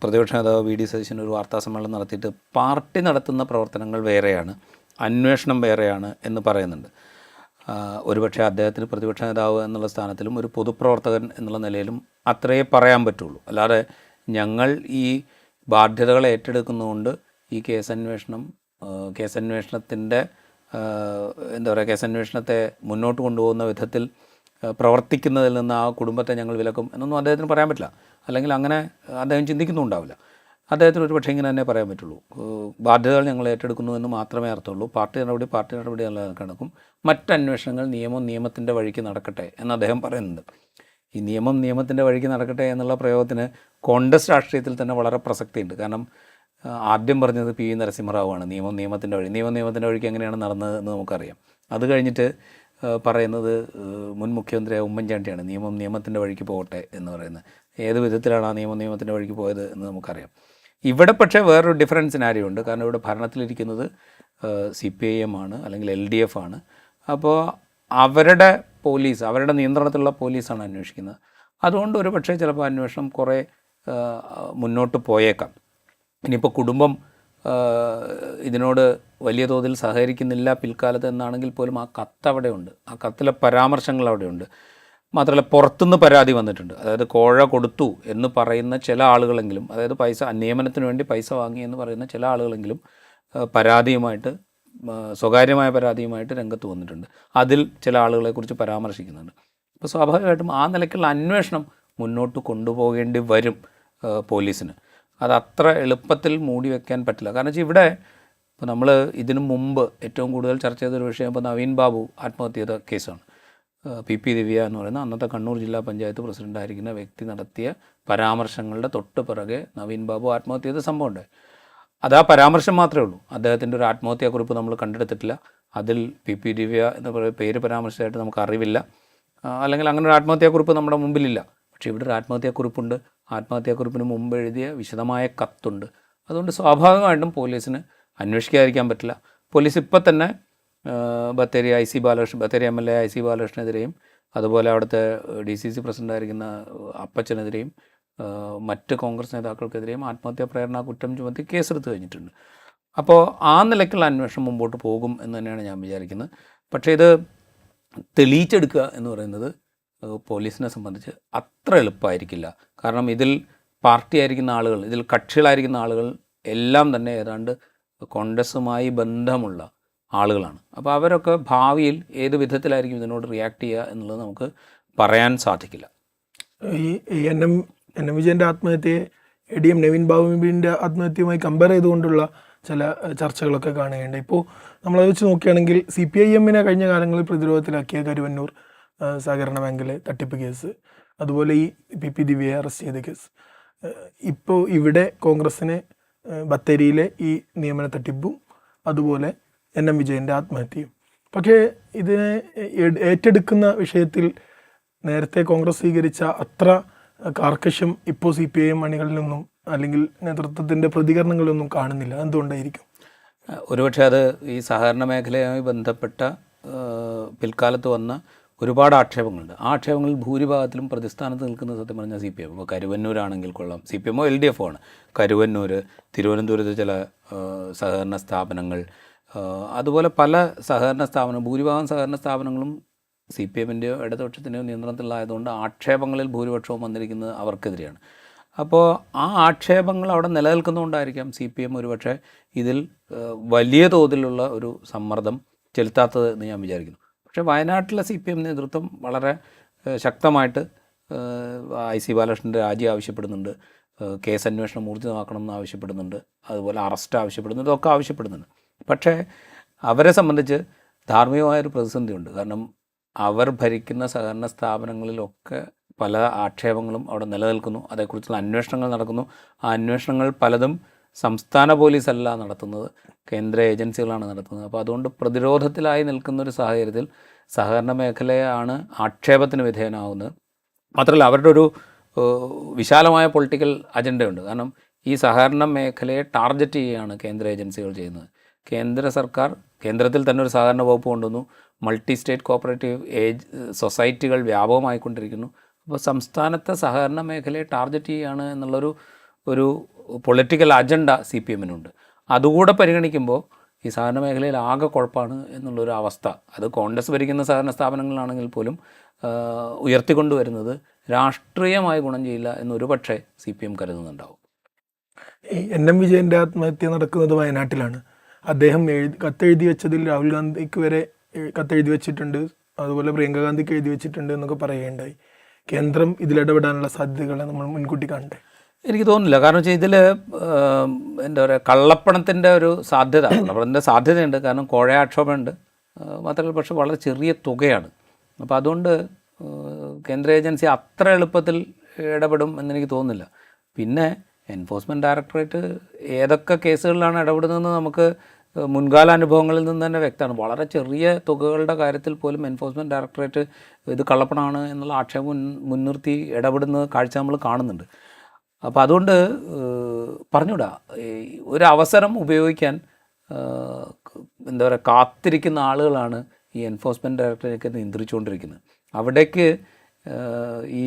പ്രതിപക്ഷ നേതാവ് VD സതീശൻ ഒരു വാർത്താ സമ്മേളനം നടത്തിയിട്ട് പാർട്ടി നടത്തുന്ന പ്രവർത്തനങ്ങൾ വേറെയാണ്, അന്വേഷണം വേറെയാണ് എന്ന് പറയുന്നുണ്ട്. ഒരുപക്ഷെ അദ്ദേഹത്തിന് പ്രതിപക്ഷ നേതാവ് എന്നുള്ള സ്ഥാനത്തിലും ഒരു പൊതുപ്രവർത്തകൻ എന്നുള്ള നിലയിലും അത്രയേ പറയാൻ പറ്റുള്ളൂ. അല്ലാതെ ഞങ്ങൾ ഈ ബാധ്യതകൾ ഏറ്റെടുക്കുന്നതുകൊണ്ട് ഈ കേസന്വേഷണത്തിൻ്റെ കേസന്വേഷണത്തെ മുന്നോട്ട് കൊണ്ടുപോകുന്ന വിധത്തിൽ പ്രവർത്തിക്കുന്നതിൽ നിന്ന് ആ കുടുംബത്തെ ഞങ്ങൾ വിലക്കും എന്നൊന്നും അദ്ദേഹത്തിന് പറയാൻ പറ്റില്ല. അല്ലെങ്കിൽ അങ്ങനെ അദ്ദേഹം ചിന്തിക്കുന്നുണ്ടാവില്ല. അദ്ദേഹത്തിന് ഒരു പക്ഷേ ഇങ്ങനെ തന്നെ പറയാൻ പറ്റുള്ളൂ. ബാധ്യതകൾ ഞങ്ങൾ ഏറ്റെടുക്കുന്നു എന്ന് മാത്രമേ അർത്ഥമുള്ളൂ. പാർട്ടി നടപടി നല്ല കണക്കും, മറ്റന്വേഷണങ്ങൾ നിയമത്തിൻ്റെ വഴിക്ക് നടക്കട്ടെ എന്ന് അദ്ദേഹം പറയുന്നുണ്ട്. ഈ നിയമത്തിൻ്റെ വഴിക്ക് നടക്കട്ടെ എന്നുള്ള പ്രയോഗത്തിന് കോൺഗ്രസ് രാഷ്ട്രീയത്തിൽ തന്നെ വളരെ പ്രസക്തിയുണ്ട്. കാരണം ആദ്യം പറഞ്ഞത് PV നരസിംഹറാവുമാണ്, നിയമത്തിൻ്റെ വഴിക്ക് എങ്ങനെയാണ് നടന്നതെന്ന് നമുക്കറിയാം. അത് കഴിഞ്ഞിട്ട് പറയുന്നത് മുൻ മുഖ്യമന്ത്രിയായ ഉമ്മൻചാണ്ടിയാണ്, നിയമത്തിൻ്റെ വഴിക്ക് പോകട്ടെ എന്ന് പറയുന്നത്. ഏത് വിധത്തിലാണ് ആ നിയമത്തിൻ്റെ വഴിക്ക് പോയത് എന്ന് നമുക്കറിയാം. ഇവിടെ പക്ഷേ വേറൊരു ഡിഫറൻസ് സിനാരിയോ ഉണ്ട്. കാരണം ഇവിടെ ഭരണത്തിലിരിക്കുന്നത് CPIM ആണ്, അല്ലെങ്കിൽ LDF ആണ്. അപ്പോൾ അവരുടെ പോലീസ്, അവരുടെ നിയന്ത്രണത്തിലുള്ള പോലീസാണ് അന്വേഷിക്കുന്നത്. അതുകൊണ്ട് ഒരു പക്ഷേ ചിലപ്പോൾ അന്വേഷണം കുറേ മുന്നോട്ട് പോയേക്കാം. ഇനിയിപ്പോൾ കുടുംബം ഇതിനോട് വലിയ തോതിൽ സഹകരിക്കുന്നില്ല പിൽക്കാലത്ത് എന്നാണെങ്കിൽ പോലും ആ കത്ത് അവിടെയുണ്ട്, ആ കത്തിലെ പരാമർശങ്ങൾ അവിടെയുണ്ട്. മാത്രമല്ല പുറത്തുനിന്ന് പരാതി വന്നിട്ടുണ്ട്. അതായത് കോഴ കൊടുത്തു എന്ന് പറയുന്ന ചില ആളുകളെങ്കിലും, അതായത് പൈസ നിയമനത്തിന് വേണ്ടി പൈസ വാങ്ങി എന്ന് പറയുന്ന ചില ആളുകളെങ്കിലും പരാതിയുമായിട്ട്, സ്വകാര്യമായ പരാതിയുമായിട്ട് രംഗത്ത് വന്നിട്ടുണ്ട്. അതിൽ ചില ആളുകളെക്കുറിച്ച് പരാമർശിക്കുന്നുണ്ട്. അപ്പോൾ സ്വാഭാവികമായിട്ടും ആ നിലയ്ക്കുള്ള അന്വേഷണം മുന്നോട്ട് കൊണ്ടുപോകേണ്ടി വരും പോലീസിന്. അതത്ര എളുപ്പത്തിൽ മൂടി വയ്ക്കാൻ പറ്റില്ല. കാരണം വെച്ചാൽ ഇവിടെ ഇപ്പോൾ നമ്മൾ ഇതിനു മുമ്പ് ഏറ്റവും കൂടുതൽ ചർച്ച ചെയ്തൊരു വിഷയം ഇപ്പോൾ നവീൻ ബാബു ആത്മഹത്യ ചെയ്ത കേസാണ്. പി ദിവ്യ എന്ന് പറയുന്ന അന്നത്തെ കണ്ണൂർ ജില്ലാ പഞ്ചായത്ത് പ്രസിഡൻ്റായിരിക്കുന്ന വ്യക്തി നടത്തിയ പരാമർശങ്ങളുടെ തൊട്ട് പിറകെ നവീൻ ബാബു ആത്മഹത്യ ചെയ്ത സംഭവമുണ്ട്. അത് ആ പരാമർശം മാത്രമേ ഉള്ളൂ. അദ്ദേഹത്തിൻ്റെ ഒരു ആത്മഹത്യാക്കുറിപ്പ് നമ്മൾ കണ്ടെടുത്തിട്ടില്ല. അതിൽ പി ദിവ്യ എന്ന് പറയുന്ന പേര് പരാമർശമായിട്ട് നമുക്ക് അറിവില്ല, അല്ലെങ്കിൽ അങ്ങനെ ഒരു ആത്മഹത്യാക്കുറിപ്പ് നമ്മുടെ മുമ്പിലില്ല. പക്ഷേ ഇവിടെ ഒരു ആത്മഹത്യാക്കുറിപ്പുണ്ട്. ആത്മഹത്യാക്കുറിപ്പിന് മുമ്പ് എഴുതിയ വിശദമായ കത്തുണ്ട്. അതുകൊണ്ട് സ്വാഭാവികമായിട്ടും പോലീസിന് അന്വേഷിക്കാതിരിക്കാൻ പറ്റില്ല. പോലീസ് ഇപ്പം തന്നെ ബത്തേരി MLA IC ബാലകൃഷ്ണനെതിരെയും അതുപോലെ അവിടുത്തെ DCC പ്രസിഡൻ്റായിരിക്കുന്ന അപ്പച്ചനെതിരെയും മറ്റ് കോൺഗ്രസ് നേതാക്കൾക്കെതിരെയും ആത്മഹത്യാ പ്രേരണ കുറ്റം ചുമത്തി കേസെടുത്ത് കഴിഞ്ഞിട്ടുണ്ട്. അപ്പോൾ ആ നിലയ്ക്കുള്ള അന്വേഷണം മുമ്പോട്ട് പോകും എന്ന് തന്നെയാണ് ഞാൻ വിചാരിക്കുന്നത്. പക്ഷേ ഇത് തെളിയിച്ചെടുക്കുക എന്ന് പറയുന്നത് പോലീസിനെ സംബന്ധിച്ച് അത്ര എളുപ്പമായിരിക്കില്ല. കാരണം ഇതിൽ പാർട്ടിയായിരിക്കുന്ന ആളുകൾ, ഇതിൽ കക്ഷികളായിരിക്കുന്ന ആളുകൾ എല്ലാം തന്നെ ഏതാണ്ട് കോൺഗ്രസുമായി ബന്ധമുള്ള ആളുകളാണ്. അപ്പോൾ അവരൊക്കെ ഭാവിയിൽ ഏത് വിധത്തിലായിരിക്കും ഇതിനോട് റിയാക്ട് ചെയ്യുക എന്നുള്ളത് നമുക്ക് പറയാൻ സാധിക്കില്ല. ഈ എൻ എം വിജയൻ്റെ ആത്മഹത്യയെ ADM നവീൻ ബാബുവിൻ്റെ ആത്മഹത്യയുമായി കമ്പയർ ചെയ്തുകൊണ്ടുള്ള ചില ചർച്ചകളൊക്കെ കാണുകയുണ്ട്. ഇപ്പോൾ നമ്മളത് വെച്ച് നോക്കുകയാണെങ്കിൽ CPIM കഴിഞ്ഞ കാലങ്ങളിൽ പ്രതിരോധത്തിലാക്കിയ കരുവന്നൂർ സഹകരണ ബാങ്കിലെ തട്ടിപ്പ് കേസ്, അതുപോലെ ഈ പി ദിവ്യയെ അറസ്റ്റ് ചെയ്ത കേസ്, ഇപ്പോൾ ഇവിടെ കോൺഗ്രസ്സിന് ബത്തേരിയിലെ ഈ നിയമന തട്ടിപ്പും അതുപോലെ NM വിജയൻ്റെ ആത്മഹത്യയും. പക്ഷേ ഇതിനെ ഏറ്റെടുക്കുന്ന വിഷയത്തിൽ നേരത്തെ കോൺഗ്രസ് സ്വീകരിച്ച അത്ര കാർക്കശ്യം ഇപ്പോൾ CPIM അണികളിൽ നിന്നും അല്ലെങ്കിൽ നേതൃത്വത്തിൻ്റെ പ്രതികരണങ്ങളിലൊന്നും കാണുന്നില്ല. എന്തുകൊണ്ടായിരിക്കും? ഒരുപക്ഷെ അത് ഈ സഹകരണ മേഖലയുമായി ബന്ധപ്പെട്ട പിൽക്കാലത്ത് വന്ന ഒരുപാട് ആക്ഷേപങ്ങളുണ്ട്. ആ ആക്ഷേപങ്ങളിൽ ഭൂരിഭാഗത്തിലും പ്രതിസ്ഥാനത്ത് നിൽക്കുന്നത് സത്യം പറഞ്ഞാൽ CPM. ഇപ്പോൾ കരുവന്നൂരാണെങ്കിൽ കൊള്ളാം, CPM LDF ആണ്. കരുവന്നൂർ, തിരുവനന്തപുരത്ത് ചില സഹകരണ സ്ഥാപനങ്ങൾ, അതുപോലെ പല സഹകരണ സ്ഥാപനം, ഭൂരിഭാഗം സഹകരണ സ്ഥാപനങ്ങളും CPMൻ്റെയോ ഇടതുപക്ഷത്തിൻ്റെയോ നിയന്ത്രണത്തിലായതുകൊണ്ട് ആക്ഷേപങ്ങളിൽ ഭൂരിപക്ഷവും വന്നിരിക്കുന്നത് അവർക്കെതിരെയാണ്. അപ്പോൾ ആ ആക്ഷേപങ്ങൾ അവിടെ നിലനിൽക്കുന്നതുകൊണ്ടായിരിക്കാം CPM ഒരുപക്ഷെ ഇതിൽ വലിയ തോതിലുള്ള ഒരു സമ്മർദ്ദം ചെലുത്താത്തത് എന്ന് ഞാൻ വിചാരിക്കുന്നു. പക്ഷേ വയനാട്ടിലെ CPM നേതൃത്വം വളരെ ശക്തമായിട്ട് IC ബാലകൃഷ്ണൻ്റെ രാജി ആവശ്യപ്പെടുന്നുണ്ട്, കേസ് അന്വേഷണം ഊർജിതമാക്കണമെന്ന് ആവശ്യപ്പെടുന്നുണ്ട്, അതുപോലെ അറസ്റ്റ് ആവശ്യപ്പെടുന്നു, ഇതൊക്കെ ആവശ്യപ്പെടുന്നുണ്ട്. പക്ഷേ അവരെ സംബന്ധിച്ച് ധാർമ്മികമായൊരു പ്രതിസന്ധിയുണ്ട്. കാരണം അവർ ഭരിക്കുന്ന സഹകരണ സ്ഥാപനങ്ങളിലൊക്കെ പല ആക്ഷേപങ്ങളും അവിടെ നിലനിൽക്കുന്നു, അതേക്കുറിച്ചുള്ള അന്വേഷണങ്ങൾ നടക്കുന്നു. ആ അന്വേഷണങ്ങൾ പലതും സംസ്ഥാന പോലീസല്ല നടത്തുന്നത്, കേന്ദ്ര ഏജൻസികളാണ് നടത്തുന്നത്. അപ്പോൾ അതുകൊണ്ട് പ്രതിരോധത്തിലായി നിൽക്കുന്നൊരു സാഹചര്യത്തിൽ സഹകരണ മേഖലയാണ് ആക്ഷേപത്തിന് വിധേയനാവുന്നത്. മാത്രമല്ല അവരുടെ ഒരു വിശാലമായ പൊളിറ്റിക്കൽ അജണ്ടയുണ്ട്. കാരണം ഈ സഹകരണ മേഖലയെ ടാർഗറ്റ് ചെയ്യുകയാണ് കേന്ദ്ര ഏജൻസികൾ ചെയ്യുന്നത്. കേന്ദ്ര സർക്കാർ കേന്ദ്രത്തിൽ തന്നെ ഒരു സഹകരണ വകുപ്പ് കൊണ്ടുവന്നു, മൾട്ടി സ്റ്റേറ്റ് കോപ്പറേറ്റീവ് സൊസൈറ്റികൾ വ്യാപകമായിക്കൊണ്ടിരിക്കുന്നു. അപ്പോൾ സംസ്ഥാനത്തെ സഹകരണ മേഖലയെ ടാർഗറ്റ് ചെയ്യുകയാണ് എന്നുള്ളൊരു പൊളിറ്റിക്കൽ അജണ്ട CPMനുണ്ട്. അതുകൂടെ പരിഗണിക്കുമ്പോൾ ഈ സഹകരണ മേഖലയിൽ ആകെ കുഴപ്പമാണ് എന്നുള്ളൊരു അവസ്ഥ അത് കോൺഗ്രസ് ഭരിക്കുന്ന സഹകരണ സ്ഥാപനങ്ങളിലാണെങ്കിൽ പോലും ഉയർത്തിക്കൊണ്ടുവരുന്നത് രാഷ്ട്രീയമായി ഗുണം ചെയ്യില്ല എന്നൊരു പക്ഷേ CPM കരുതുന്നുണ്ടാവും. ഈ NM വിജയൻ്റെ ആത്മഹത്യ നടക്കുന്നത് വയനാട്ടിലാണ്. അദ്ദേഹം കത്തെഴുതി വെച്ചതിൽ രാഹുൽ ഗാന്ധിക്ക് വരെ കത്തെഴുതി വെച്ചിട്ടുണ്ട്, അതുപോലെ പ്രിയങ്ക ഗാന്ധിക്ക് എഴുതി വെച്ചിട്ടുണ്ട് എന്നൊക്കെ പറയുകയുണ്ടായി. കേന്ദ്രം ഇതിലിടപെടാനുള്ള സാധ്യതകളെ നമ്മൾ മുൻകൂട്ടി കാണണ്ടേ? എനിക്ക് തോന്നുന്നില്ല. കാരണം വെച്ചാൽ ഇതിൽ എന്താ പറയുക, കള്ളപ്പണത്തിൻ്റെ ഒരു സാധ്യത, കള്ളപ്പണത്തിൻ്റെ സാധ്യതയുണ്ട്. കാരണം കോഴയാക്ഷോഭമുണ്ട്, മാത്രമല്ല പക്ഷേ വളരെ ചെറിയ തുകയാണ്. അപ്പോൾ അതുകൊണ്ട് കേന്ദ്ര ഏജൻസി അത്ര എളുപ്പത്തിൽ ഇടപെടും എന്നെനിക്ക് തോന്നുന്നില്ല. പിന്നെ എൻഫോഴ്സ്മെൻറ്റ് ഡയറക്ടറേറ്റ് ഏതൊക്കെ കേസുകളിലാണ് ഇടപെടുന്നതെന്ന് നമുക്ക് മുൻകാല അനുഭവങ്ങളിൽ നിന്ന് തന്നെ വ്യക്തമാണ്. വളരെ ചെറിയ തുകകളുടെ കാര്യത്തിൽ പോലും എൻഫോഴ്സ്മെൻറ്റ് ഡയറക്ടറേറ്റ് ഇത് കള്ളപ്പണമാണ് എന്നുള്ള ആക്ഷേപം മുൻനിർത്തി ഇടപെടുന്ന കാഴ്ച നമ്മൾ കാണുന്നുണ്ട്. അപ്പോൾ അതുകൊണ്ട് പറഞ്ഞുകൂടാ, ഒരു അവസരം ഉപയോഗിക്കാൻ എന്താ പറയുക കാത്തിരിക്കുന്ന ആളുകളാണ് ഈ എൻഫോഴ്സ്മെൻറ്റ് ഡയറക്ടറേറ്റൊക്കെ നിയന്ത്രിച്ചുകൊണ്ടിരിക്കുന്നത്. അവിടേക്ക് ഈ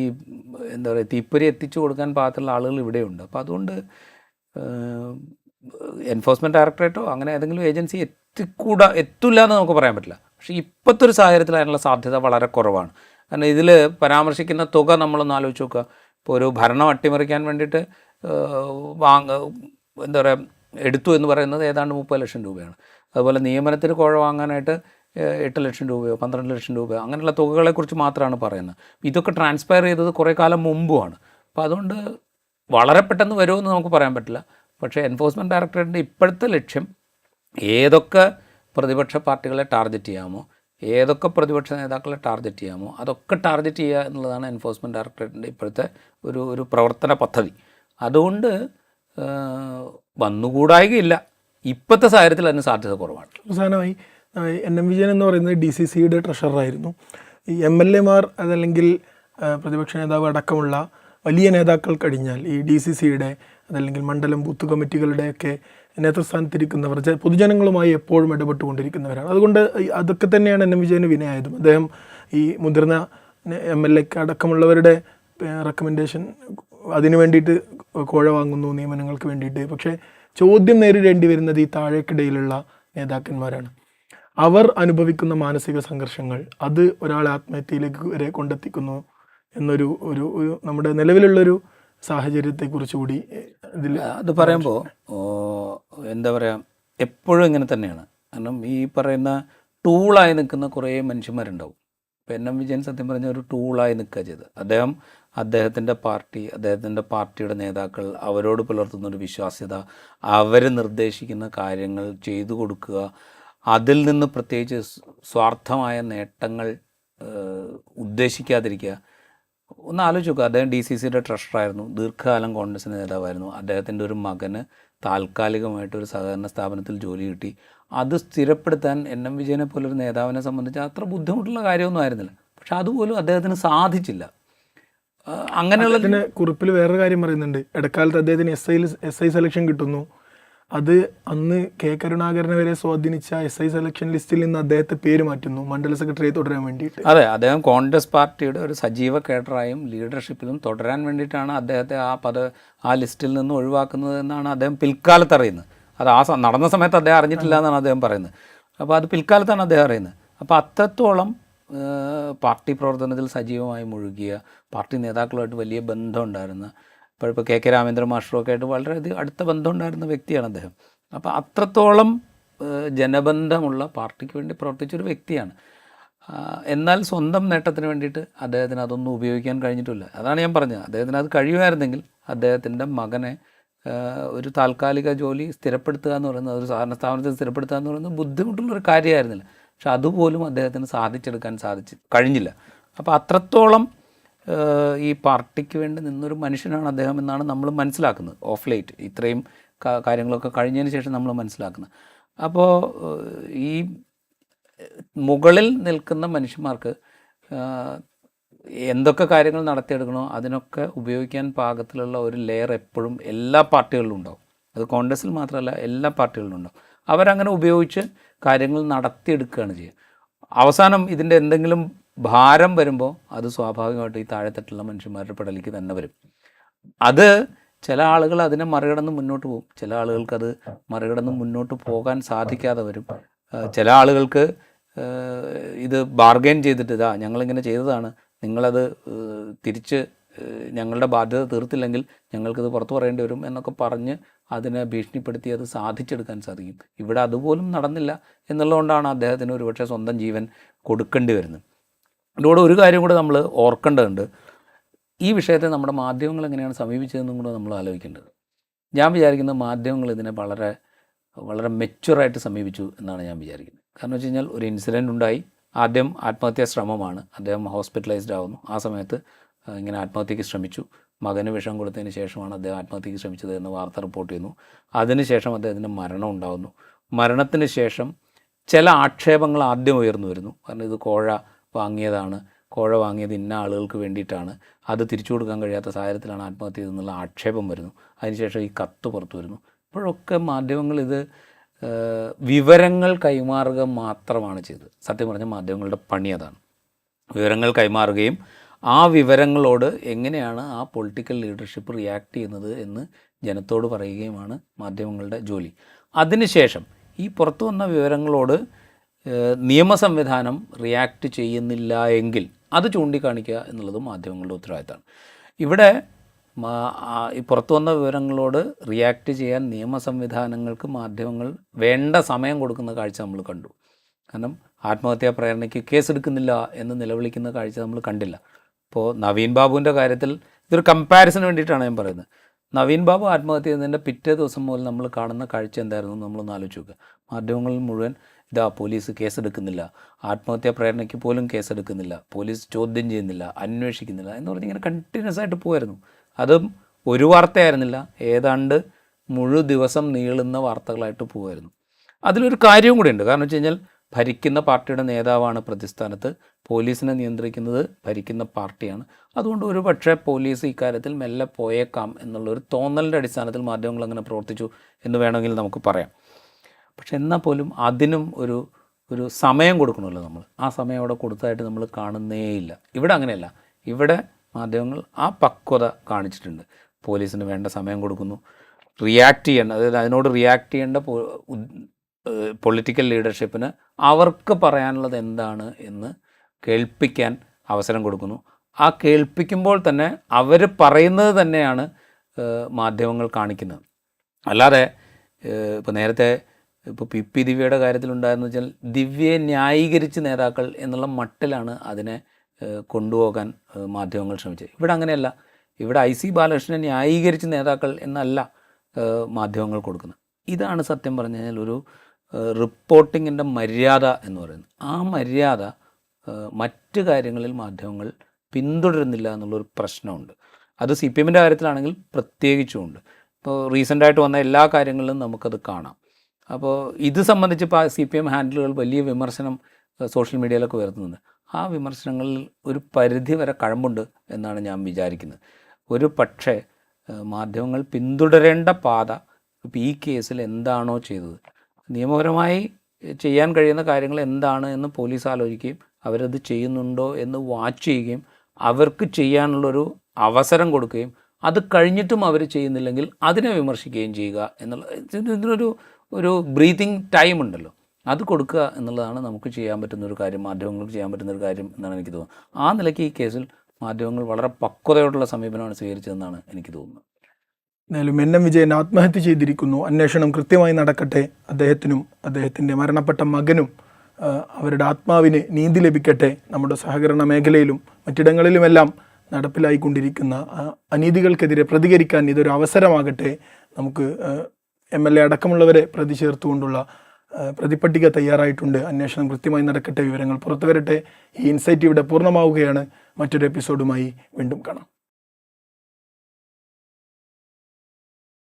എന്താ പറയുക തീപ്പൊരി എത്തിച്ചു കൊടുക്കാൻ പാകത്തുള്ള ആളുകൾ ഇവിടെയുണ്ട്. അപ്പോൾ അതുകൊണ്ട് എൻഫോഴ്സ്മെൻറ്റ് ഡയറക്ടറേറ്റോ അങ്ങനെ ഏതെങ്കിലും ഏജൻസി എത്തില്ല എന്ന് നമുക്ക് പറയാൻ പറ്റില്ല. പക്ഷേ ഇപ്പോഴത്തെ ഒരു സാഹചര്യത്തിൽ അതിനുള്ള സാധ്യത വളരെ കുറവാണ്. കാരണം ഇതിൽ പരാമർശിക്കുന്ന തുക നമ്മളൊന്ന് ആലോചിച്ച് നോക്കുക. ഇപ്പോൾ ഒരു ഭരണം അട്ടിമറിക്കാൻ വേണ്ടിയിട്ട് എന്താ പറയുക എടുത്തു എന്ന് പറയുന്നത് ഏതാണ്ട് 30 ലക്ഷം രൂപയാണ്. അതുപോലെ നിയമനത്തിന് കോഴ വാങ്ങാനായിട്ട് 8 ലക്ഷം രൂപയോ 12 ലക്ഷം രൂപയോ അങ്ങനെയുള്ള തുകകളെക്കുറിച്ച് മാത്രമാണ് പറയുന്നത്. ഇതൊക്കെ ട്രാൻസ്പയർ ചെയ്തത് കുറേ കാലം മുമ്പുമാണ്. അപ്പോൾ അതുകൊണ്ട് വളരെ പെട്ടെന്ന് വരുമെന്ന് നമുക്ക് പറയാൻ പറ്റില്ല. പക്ഷേ എൻഫോഴ്സ്മെൻറ്റ് ഡയറക്ടറേറ്റിൻ്റെ ഇപ്പോഴത്തെ ലക്ഷ്യം ഏതൊക്കെ പ്രതിപക്ഷ പാർട്ടികളെ ടാർഗറ്റ് ചെയ്യാമോ, ഏതൊക്കെ പ്രതിപക്ഷ നേതാക്കളെ ടാർഗറ്റ് ചെയ്യാമോ അതൊക്കെ ടാർഗറ്റ് ചെയ്യുക എന്നുള്ളതാണ് എൻഫോഴ്സ്മെൻറ്റ് ഡയറക്ടറേറ്റിൻ്റെ ഇപ്പോഴത്തെ ഒരു പ്രവർത്തന പദ്ധതി. അതുകൊണ്ട് വന്നുകൂടായികയില്ല. ഇപ്പോഴത്തെ സാഹചര്യത്തിൽ അതിന് സാധ്യത കുറവാണ്. അവസാനമായി NM വിജയൻ എന്ന് പറയുന്നത് DCCയുടെ ട്രഷററായിരുന്നു. ഈ MLA മാർ അതല്ലെങ്കിൽ പ്രതിപക്ഷ നേതാവ് അടക്കമുള്ള വലിയ നേതാക്കൾ കഴിഞ്ഞാൽ ഈ DCCയുടെ അതല്ലെങ്കിൽ മണ്ഡലം ബൂത്ത് കമ്മിറ്റികളുടെയൊക്കെ നേതൃസ്ഥാനത്തിരിക്കുന്നവർ പൊതുജനങ്ങളുമായി എപ്പോഴും ഇടപെട്ടുകൊണ്ടിരിക്കുന്നവരാണ്. അതുകൊണ്ട് അതൊക്കെ തന്നെയാണ് NM വിജയന് വിനയായതും. അദ്ദേഹം ഈ മുതിർന്ന MLA അടക്കമുള്ളവരുടെ റെക്കമെൻഡേഷൻ അതിനു വേണ്ടിയിട്ട് കോഴ വാങ്ങുന്നു നിയമനങ്ങൾക്ക് വേണ്ടിയിട്ട്. പക്ഷേ ചോദ്യം നേരിടേണ്ടി വരുന്നത് ഈ താഴേക്കിടയിലുള്ള നേതാക്കന്മാരാണ്. അവർ അനുഭവിക്കുന്ന മാനസിക സംഘർഷങ്ങൾ അത് ഒരാളെ ആത്മഹത്യയിലേക്ക് വരെ കൊണ്ടെത്തിക്കുന്നു എന്നൊരു നമ്മുടെ നിലവിലുള്ളൊരു സാഹചര്യത്തെക്കുറിച്ച് കൂടി ഇതിൽ അത് പറയുമ്പോൾ എന്താ പറയുക, എപ്പോഴും ഇങ്ങനെ തന്നെയാണ്. കാരണം ഈ പറയുന്ന ടൂളായി നിൽക്കുന്ന കുറേ മനുഷ്യന്മാരുണ്ടാവും. ഇപ്പോൾ NM വിജയൻ സത്യം പറഞ്ഞ ഒരു ടൂളായി നിൽക്കുക ചെയ്ത് അദ്ദേഹത്തിൻ്റെ പാർട്ടി, അദ്ദേഹത്തിൻ്റെ പാർട്ടിയുടെ നേതാക്കൾ അവരോട് പുലർത്തുന്നൊരു വിശ്വാസ്യത, അവർ നിർദ്ദേശിക്കുന്ന കാര്യങ്ങൾ ചെയ്തു കൊടുക്കുക, അതിൽ നിന്ന് പ്രത്യേകിച്ച് സ്വാർത്ഥമായ നേട്ടങ്ങൾ ഉദ്ദേശിക്കാതിരിക്കുക. ഒന്ന് ആലോചിച്ച് നോക്കുക, അദ്ദേഹം DCCയുടെ ട്രഷറായിരുന്നു, ദീർഘകാലം കോൺഗ്രസിൻ്റെ നേതാവായിരുന്നു. അദ്ദേഹത്തിൻ്റെ ഒരു മകന് താൽക്കാലികമായിട്ടൊരു സഹകരണ സ്ഥാപനത്തിൽ ജോലി കിട്ടി. അത് സ്ഥിരപ്പെടുത്താൻ NM വിജയനെ പോലൊരു നേതാവിനെ സംബന്ധിച്ച് അത്ര ബുദ്ധിമുട്ടുള്ള കാര്യമൊന്നും ആയിരുന്നില്ല. പക്ഷെ അതുപോലും അദ്ദേഹത്തിന് സാധിച്ചില്ല. അങ്ങനെയുള്ള കുറിപ്പിൽ വേറൊരു കാര്യം പറയുന്നുണ്ട്. ഇടക്കാലത്ത് അദ്ദേഹത്തിന് SI സെലക്ഷൻ കിട്ടുന്നു. അത് അന്ന് K കരുണാകരനെ വരെ സ്വാധീനിച്ച SI സെലക്ഷൻ ലിസ്റ്റിൽ നിന്ന് അദ്ദേഹത്തെ പേര് മാറ്റുന്നു മണ്ഡല സെക്രട്ടറിയെ തുടരാൻ വേണ്ടിയിട്ട്. അതെ, അദ്ദേഹം കോൺഗ്രസ് പാർട്ടിയുടെ ഒരു സജീവ കേഡറായും ലീഡർഷിപ്പിലും തുടരാൻ വേണ്ടിയിട്ടാണ് അദ്ദേഹത്തെ ആ ലിസ്റ്റിൽ നിന്ന് ഒഴിവാക്കുന്നത് എന്നാണ് അദ്ദേഹം പിൽക്കാലത്ത് അറിയുന്നത്. അത് നടന്ന സമയത്ത് അദ്ദേഹം അറിഞ്ഞിട്ടില്ല എന്നാണ് അദ്ദേഹം പറയുന്നത്. അപ്പോൾ അത് പിൽക്കാലത്താണ് അദ്ദേഹം അറിയുന്നത്. അപ്പോൾ അത്രത്തോളം പാർട്ടി പ്രവർത്തനത്തിൽ സജീവമായി മുഴുകിയ, പാർട്ടി നേതാക്കളുമായിട്ട് വലിയ ബന്ധം ഉണ്ടായിരുന്ന, ഇപ്പോൾ KK രാമേന്ദ്രൻ മാസ്റ്ററൊക്കെ ആയിട്ട് വളരെയധികം അടുത്ത ബന്ധം ഉണ്ടായിരുന്ന വ്യക്തിയാണ് അദ്ദേഹം. അപ്പോൾ അത്രത്തോളം ജനബന്ധമുള്ള, പാർട്ടിക്ക് വേണ്ടി പ്രവർത്തിച്ചൊരു വ്യക്തിയാണ്. എന്നാൽ സ്വന്തം നേട്ടത്തിന് വേണ്ടിയിട്ട് അദ്ദേഹത്തിന് അതൊന്നും ഉപയോഗിക്കാൻ കഴിഞ്ഞിട്ടില്ല. അതാണ് ഞാൻ പറഞ്ഞത്, അദ്ദേഹത്തിന് അത് കഴിയുമായിരുന്നെങ്കിൽ അദ്ദേഹത്തിൻ്റെ മകനെ ഒരു താൽക്കാലിക ജോലി സ്ഥിരപ്പെടുത്തുക എന്ന് പറയുന്നത്, ഒരു സഹകരണ സ്ഥാപനത്തിൽ സ്ഥിരപ്പെടുത്തുക എന്ന് പറയുന്നത് ബുദ്ധിമുട്ടുള്ളൊരു കാര്യമായിരുന്നില്ല. പക്ഷെ അതുപോലും അദ്ദേഹത്തിന് സാധിച്ചെടുക്കാൻ കഴിഞ്ഞില്ല. അപ്പോൾ അത്രത്തോളം ഈ പാർട്ടിക്ക് വേണ്ടി നിന്നൊരു മനുഷ്യനാണ് അദ്ദേഹം എന്നാണ് നമ്മൾ മനസ്സിലാക്കുന്നത്. ഓഫ് ലേറ്റ് ഇത്രയും കാര്യങ്ങളൊക്കെ കഴിഞ്ഞതിന് ശേഷം നമ്മൾ മനസ്സിലാക്കുന്നത്. അപ്പോൾ ഈ മുകളിൽ നിൽക്കുന്ന മനുഷ്യന്മാർക്ക് എന്തൊക്കെ കാര്യങ്ങൾ നടത്തിയെടുക്കണോ അതിനൊക്കെ ഉപയോഗിക്കാൻ പാകത്തിലുള്ള ഒരു ലെയർ എപ്പോഴും എല്ലാ പാർട്ടികളിലും ഉണ്ടാവും. അത് കോൺഗ്രസ്സിൽ മാത്രമല്ല, എല്ലാ പാർട്ടികളിലും ഉണ്ടാവും. അവരങ്ങനെ ഉപയോഗിച്ച് കാര്യങ്ങൾ നടത്തിയെടുക്കുകയാണ് ചെയ്യുക. അവസാനം ഇതിൻ്റെ എന്തെങ്കിലും ഭാരം വരുമ്പോൾ അത് സ്വാഭാവികമായിട്ട് ഈ താഴെത്തട്ടുള്ള മനുഷ്യന്മാരുടെ പെടലിക്ക് തന്നെ വരും. അത് ചില ആളുകൾ അതിനെ മറികടന്ന് മുന്നോട്ട് പോകും, ചില ആളുകൾക്കത് മറികടന്ന് മുന്നോട്ട് പോകാൻ സാധിക്കാതെ വരും. ചില ആളുകൾക്ക് ഇത് ബാർഗെയിൻ ചെയ്തിട്ട് ഇതാ ഞങ്ങളിങ്ങനെ ചെയ്തതാണ്, നിങ്ങളത് തിരിച്ച് ഞങ്ങളുടെ ബാധ്യത തീർത്തില്ലെങ്കിൽ ഞങ്ങൾക്കിത് പുറത്തു പറയേണ്ടി വരും എന്നൊക്കെ പറഞ്ഞ് അതിനെ ഭീഷണിപ്പെടുത്തി അത് സാധിച്ചെടുക്കാൻ സാധിക്കും. ഇവിടെ അതുപോലും നടന്നില്ല എന്നുള്ളതുകൊണ്ടാണ് അദ്ദേഹത്തിന് ഒരുപക്ഷെ സ്വന്തം ജീവൻ കൊടുക്കേണ്ടി വരുന്നത്. ഇതിലൂടെ ഒരു കാര്യം കൂടെ നമ്മൾ ഓർക്കേണ്ടതുണ്ട്. ഈ വിഷയത്തെ നമ്മുടെ മാധ്യമങ്ങൾ എങ്ങനെയാണ് സമീപിച്ചതെന്നും കൂടെ നമ്മൾ ആലോചിക്കേണ്ടത്. ഞാൻ വിചാരിക്കുന്നത് മാധ്യമങ്ങൾ ഇതിനെ വളരെ വളരെ മെച്യൂറായിട്ട് സമീപിച്ചു എന്നാണ് ഞാൻ വിചാരിക്കുന്നത്. കാരണം വെച്ച് കഴിഞ്ഞാൽ ഒരു ഇൻസിഡൻറ്റ് ഉണ്ടായി, ആദ്യം ആത്മഹത്യാ ശ്രമമാണ്, അദ്ദേഹം ഹോസ്പിറ്റലൈസ്ഡ് ആവുന്നു, ആ സമയത്ത് ഇങ്ങനെ ആത്മഹത്യക്ക് ശ്രമിച്ചു, മകന് വിഷം കൊടുത്തതിന് ശേഷമാണ് അദ്ദേഹം ആത്മഹത്യക്ക് ശ്രമിച്ചത് എന്ന് വാർത്ത റിപ്പോർട്ട് ചെയ്യുന്നു. അതിനുശേഷം അദ്ദേഹത്തിൻ്റെ മരണം ഉണ്ടാകുന്നു. മരണത്തിന് ശേഷം ചില ആക്ഷേപങ്ങൾ ആദ്യം ഉയർന്നു വരുന്നു. കാരണം ഇത് കോഴ വാങ്ങിയതാണ്, കോഴ വാങ്ങിയത് ഇന്ന ആളുകൾക്ക് വേണ്ടിയിട്ടാണ്, അത് തിരിച്ചു കൊടുക്കാൻ കഴിയാത്ത സാഹചര്യത്തിലാണ് ആത്മഹത്യ ചെയ്തെന്നുള്ള ആക്ഷേപം വരുന്നു. അതിനുശേഷം ഈ കത്ത് പുറത്തു വരുന്നു. ഇപ്പോഴൊക്കെ മാധ്യമങ്ങൾ ഇത് വിവരങ്ങൾ കൈമാറുക മാത്രമാണ് ചെയ്തത്. സത്യം പറഞ്ഞ മാധ്യമങ്ങളുടെ പണി അതാണ്. വിവരങ്ങൾ കൈമാറുകയും ആ വിവരങ്ങളോട് എങ്ങനെയാണ് ആ പൊളിറ്റിക്കൽ ലീഡർഷിപ്പ് റിയാക്ട് ചെയ്യുന്നത് എന്ന് ജനത്തോട് പറയുകയുമാണ് മാധ്യമങ്ങളുടെ ജോലി. അതിനുശേഷം ഈ പുറത്തു വന്ന വിവരങ്ങളോട് നിയമ സംവിധാനം റിയാക്ട് ചെയ്യുന്നില്ല എങ്കിൽ അത് ചൂണ്ടിക്കാണിക്കുക എന്നുള്ളതും മാധ്യമങ്ങളുടെ ഉത്തരവാദിത്തമാണ്. ഇവിടെ ഈ പുറത്തു വന്ന വിവരങ്ങളോട് റിയാക്ട് ചെയ്യാൻ നിയമ സംവിധാനങ്ങൾക്ക് മാധ്യമങ്ങൾ വേണ്ട സമയം കൊടുക്കുന്ന കാഴ്ച നമ്മൾ കണ്ടു. കാരണം ആത്മഹത്യാ പ്രേരണയ്ക്ക് കേസെടുക്കുന്നില്ല എന്ന് നിലവിളിക്കുന്ന കാഴ്ച നമ്മൾ കണ്ടില്ല. ഇപ്പോൾ നവീൻ ബാബുവിൻ്റെ കാര്യത്തിൽ ഇതൊരു കമ്പാരിസന് വേണ്ടിയിട്ടാണ് ഞാൻ പറയുന്നത്. നവീൻ ബാബു ആത്മഹത്യ ചെയ്യുന്നതിൻ്റെ പിറ്റേ ദിവസം മുതൽ നമ്മൾ കാണുന്ന കാഴ്ച എന്തായിരുന്നു നമ്മളൊന്ന് ആലോചിച്ച് നോക്കുക. മാധ്യമങ്ങളിൽ മുഴുവൻ പോലീസ് കേസെടുക്കുന്നില്ല, ആത്മഹത്യാ പ്രേരണയ്ക്ക് പോലും കേസെടുക്കുന്നില്ല, പോലീസ് ചോദ്യം ചെയ്യുന്നില്ല, അന്വേഷിക്കുന്നില്ല എന്ന് പറഞ്ഞ് ഇങ്ങനെ കണ്ടിന്യൂസ് ആയിട്ട് പോകായിരുന്നു. അതും ഒരു വാർത്തയായിരുന്നില്ല, ഏതാണ്ട് മുഴു ദിവസം നീളുന്ന വാർത്തകളായിട്ട് പോകുമായിരുന്നു. അതിലൊരു കാര്യവും കൂടി ഉണ്ട്. കാരണം വെച്ച് കഴിഞ്ഞാൽ ഭരിക്കുന്ന പാർട്ടിയുടെ നേതാവാണ് പ്രതിസ്ഥാനത്ത്, പോലീസിനെ നിയന്ത്രിക്കുന്നത് ഭരിക്കുന്ന പാർട്ടിയാണ്. അതുകൊണ്ട് ഒരു പക്ഷേ പോലീസ് ഇക്കാര്യത്തിൽ മെല്ലെ പോയേക്കാം എന്നുള്ളൊരു തോന്നലിൻ്റെ അടിസ്ഥാനത്തിൽ മാധ്യമങ്ങൾ അങ്ങനെ പ്രവർത്തിച്ചു എന്ന് വേണമെങ്കിൽ നമുക്ക് പറയാം. പക്ഷെ എന്നാൽ പോലും അതിനും ഒരു സമയം കൊടുക്കണമല്ലോ നമ്മൾ. ആ സമയം അവിടെ കൊടുത്തതായിട്ട് നമ്മൾ കാണുന്നേയില്ല. ഇവിടെ അങ്ങനെയല്ല. ഇവിടെ മാധ്യമങ്ങൾ ആ പക്വത കാണിച്ചിട്ടുണ്ട്. പോലീസിന് വേണ്ട സമയം കൊടുക്കുന്നു, റിയാക്ട് ചെയ്യേണ്ട, അതായത് അതിനോട് റിയാക്ട് ചെയ്യേണ്ട പൊളിറ്റിക്കൽ ലീഡർഷിപ്പിന് അവർക്ക് പറയാനുള്ളത് എന്താണ് എന്ന് കേൾപ്പിക്കാൻ അവസരം കൊടുക്കുന്നു. ആ കേൾപ്പിക്കുമ്പോൾ തന്നെ അവർ പറയുന്നത് തന്നെയാണ് മാധ്യമങ്ങൾ കാണിക്കുന്നത്. അല്ലാതെ ഇപ്പോൾ നേരത്തെ ഇപ്പോൾ പി ദിവ്യയുടെ കാര്യത്തിലുണ്ടായെന്ന് വെച്ചാൽ ദിവ്യയെ ന്യായീകരിച്ച് നേതാക്കൾ എന്നുള്ള മട്ടിലാണ് അതിനെ കൊണ്ടുപോകാൻ മാധ്യമങ്ങൾ ശ്രമിച്ചത്. ഇവിടെ അങ്ങനെയല്ല. ഇവിടെ IC ബാലകൃഷ്ണനെ ന്യായീകരിച്ച് നേതാക്കൾ എന്നല്ല മാധ്യമങ്ങൾ കൊടുക്കുന്നത്. ഇതാണ് സത്യം പറഞ്ഞു കഴിഞ്ഞാൽ ഒരു റിപ്പോർട്ടിങ്ങിൻ്റെ മര്യാദ എന്ന് പറയുന്നത്. ആ മര്യാദ മറ്റ് കാര്യങ്ങളിൽ മാധ്യമങ്ങൾ പിന്തുടരുന്നില്ല എന്നുള്ളൊരു പ്രശ്നമുണ്ട്. അത് CPMൻ്റെ കാര്യത്തിലാണെങ്കിൽ പ്രത്യേകിച്ചുമുണ്ട്. ഇപ്പോൾ റീസെൻ്റായിട്ട് വന്ന എല്ലാ കാര്യങ്ങളിലും നമുക്കത് കാണാം. അപ്പോൾ ഇത് സംബന്ധിച്ച് ഇപ്പോൾ CPM ഹാൻഡിലുകൾ വലിയ വിമർശനം സോഷ്യൽ മീഡിയയിലൊക്കെ ഉയർത്തുന്നുണ്ട്. ആ വിമർശനങ്ങളിൽ ഒരു പരിധി വരെ കഴമ്പുണ്ട് എന്നാണ് ഞാൻ വിചാരിക്കുന്നത്. ഒരു പക്ഷേ മാധ്യമങ്ങൾ പിന്തുടരേണ്ട പാത ഇപ്പോൾ ഈ കേസിൽ എന്താണോ ചെയ്തത്, നിയമപരമായി ചെയ്യാൻ കഴിയുന്ന കാര്യങ്ങൾ എന്താണ് എന്ന് പോലീസ് ആലോചിക്കുകയും അവരത് ചെയ്യുന്നുണ്ടോ എന്ന് വാച്ച് ചെയ്യുകയും അവർക്ക് ചെയ്യാനുള്ളൊരു അവസരം കൊടുക്കുകയും അത് കഴിഞ്ഞിട്ടും അവർ ചെയ്യുന്നില്ലെങ്കിൽ അതിനെ വിമർശിക്കുകയും ചെയ്യുക എന്നുള്ള ഇതിനൊരു ബ്രീതിങ് ടൈം ഉണ്ടല്ലോ, അത് കൊടുക്കുക എന്നുള്ളതാണ് നമുക്ക് ചെയ്യാൻ പറ്റുന്നൊരു കാര്യം, മാധ്യമങ്ങൾക്ക് ചെയ്യാൻ പറ്റുന്നൊരു കാര്യം എന്നാണ് എനിക്ക് തോന്നുന്നത്. ആ നിലയ്ക്ക് ഈ കേസിൽ മാധ്യമങ്ങൾ വളരെ പക്വതയോടുള്ള സമീപനമാണ് സ്വീകരിച്ചതെന്നാണ് എനിക്ക് തോന്നുന്നത്. എന്നാലും NM വിജയൻ ആത്മഹത്യ ചെയ്തിരിക്കുന്നു. അന്വേഷണം കൃത്യമായി നടക്കട്ടെ. അദ്ദേഹത്തിനും അദ്ദേഹത്തിൻ്റെ മരണപ്പെട്ട മകനും അവരുടെ ആത്മാവിന് നീതി ലഭിക്കട്ടെ. നമ്മുടെ സഹകരണ മേഖലയിലും മറ്റിടങ്ങളിലുമെല്ലാം നടപ്പിലായിക്കൊണ്ടിരിക്കുന്ന അനീതികൾക്കെതിരെ പ്രതികരിക്കാൻ ഇതൊരു അവസരമാകട്ടെ. നമുക്ക് MLA അടക്കമുള്ളവരെ പ്രതി ചേർത്തുകൊണ്ടുള്ള പ്രതിപട്ടിക തയ്യാറായിട്ടുണ്ട്. അന്വേഷണം കൃത്യമായി നടക്കട്ടെ, വിവരങ്ങൾ പുറത്തു വരട്ടെ. ഈ ഇൻസൈറ്റ് ഇവിടെ പൂർണ്ണമാവുകയാണ്. മറ്റൊരു എപ്പിസോഡുമായി വീണ്ടും കാണാം.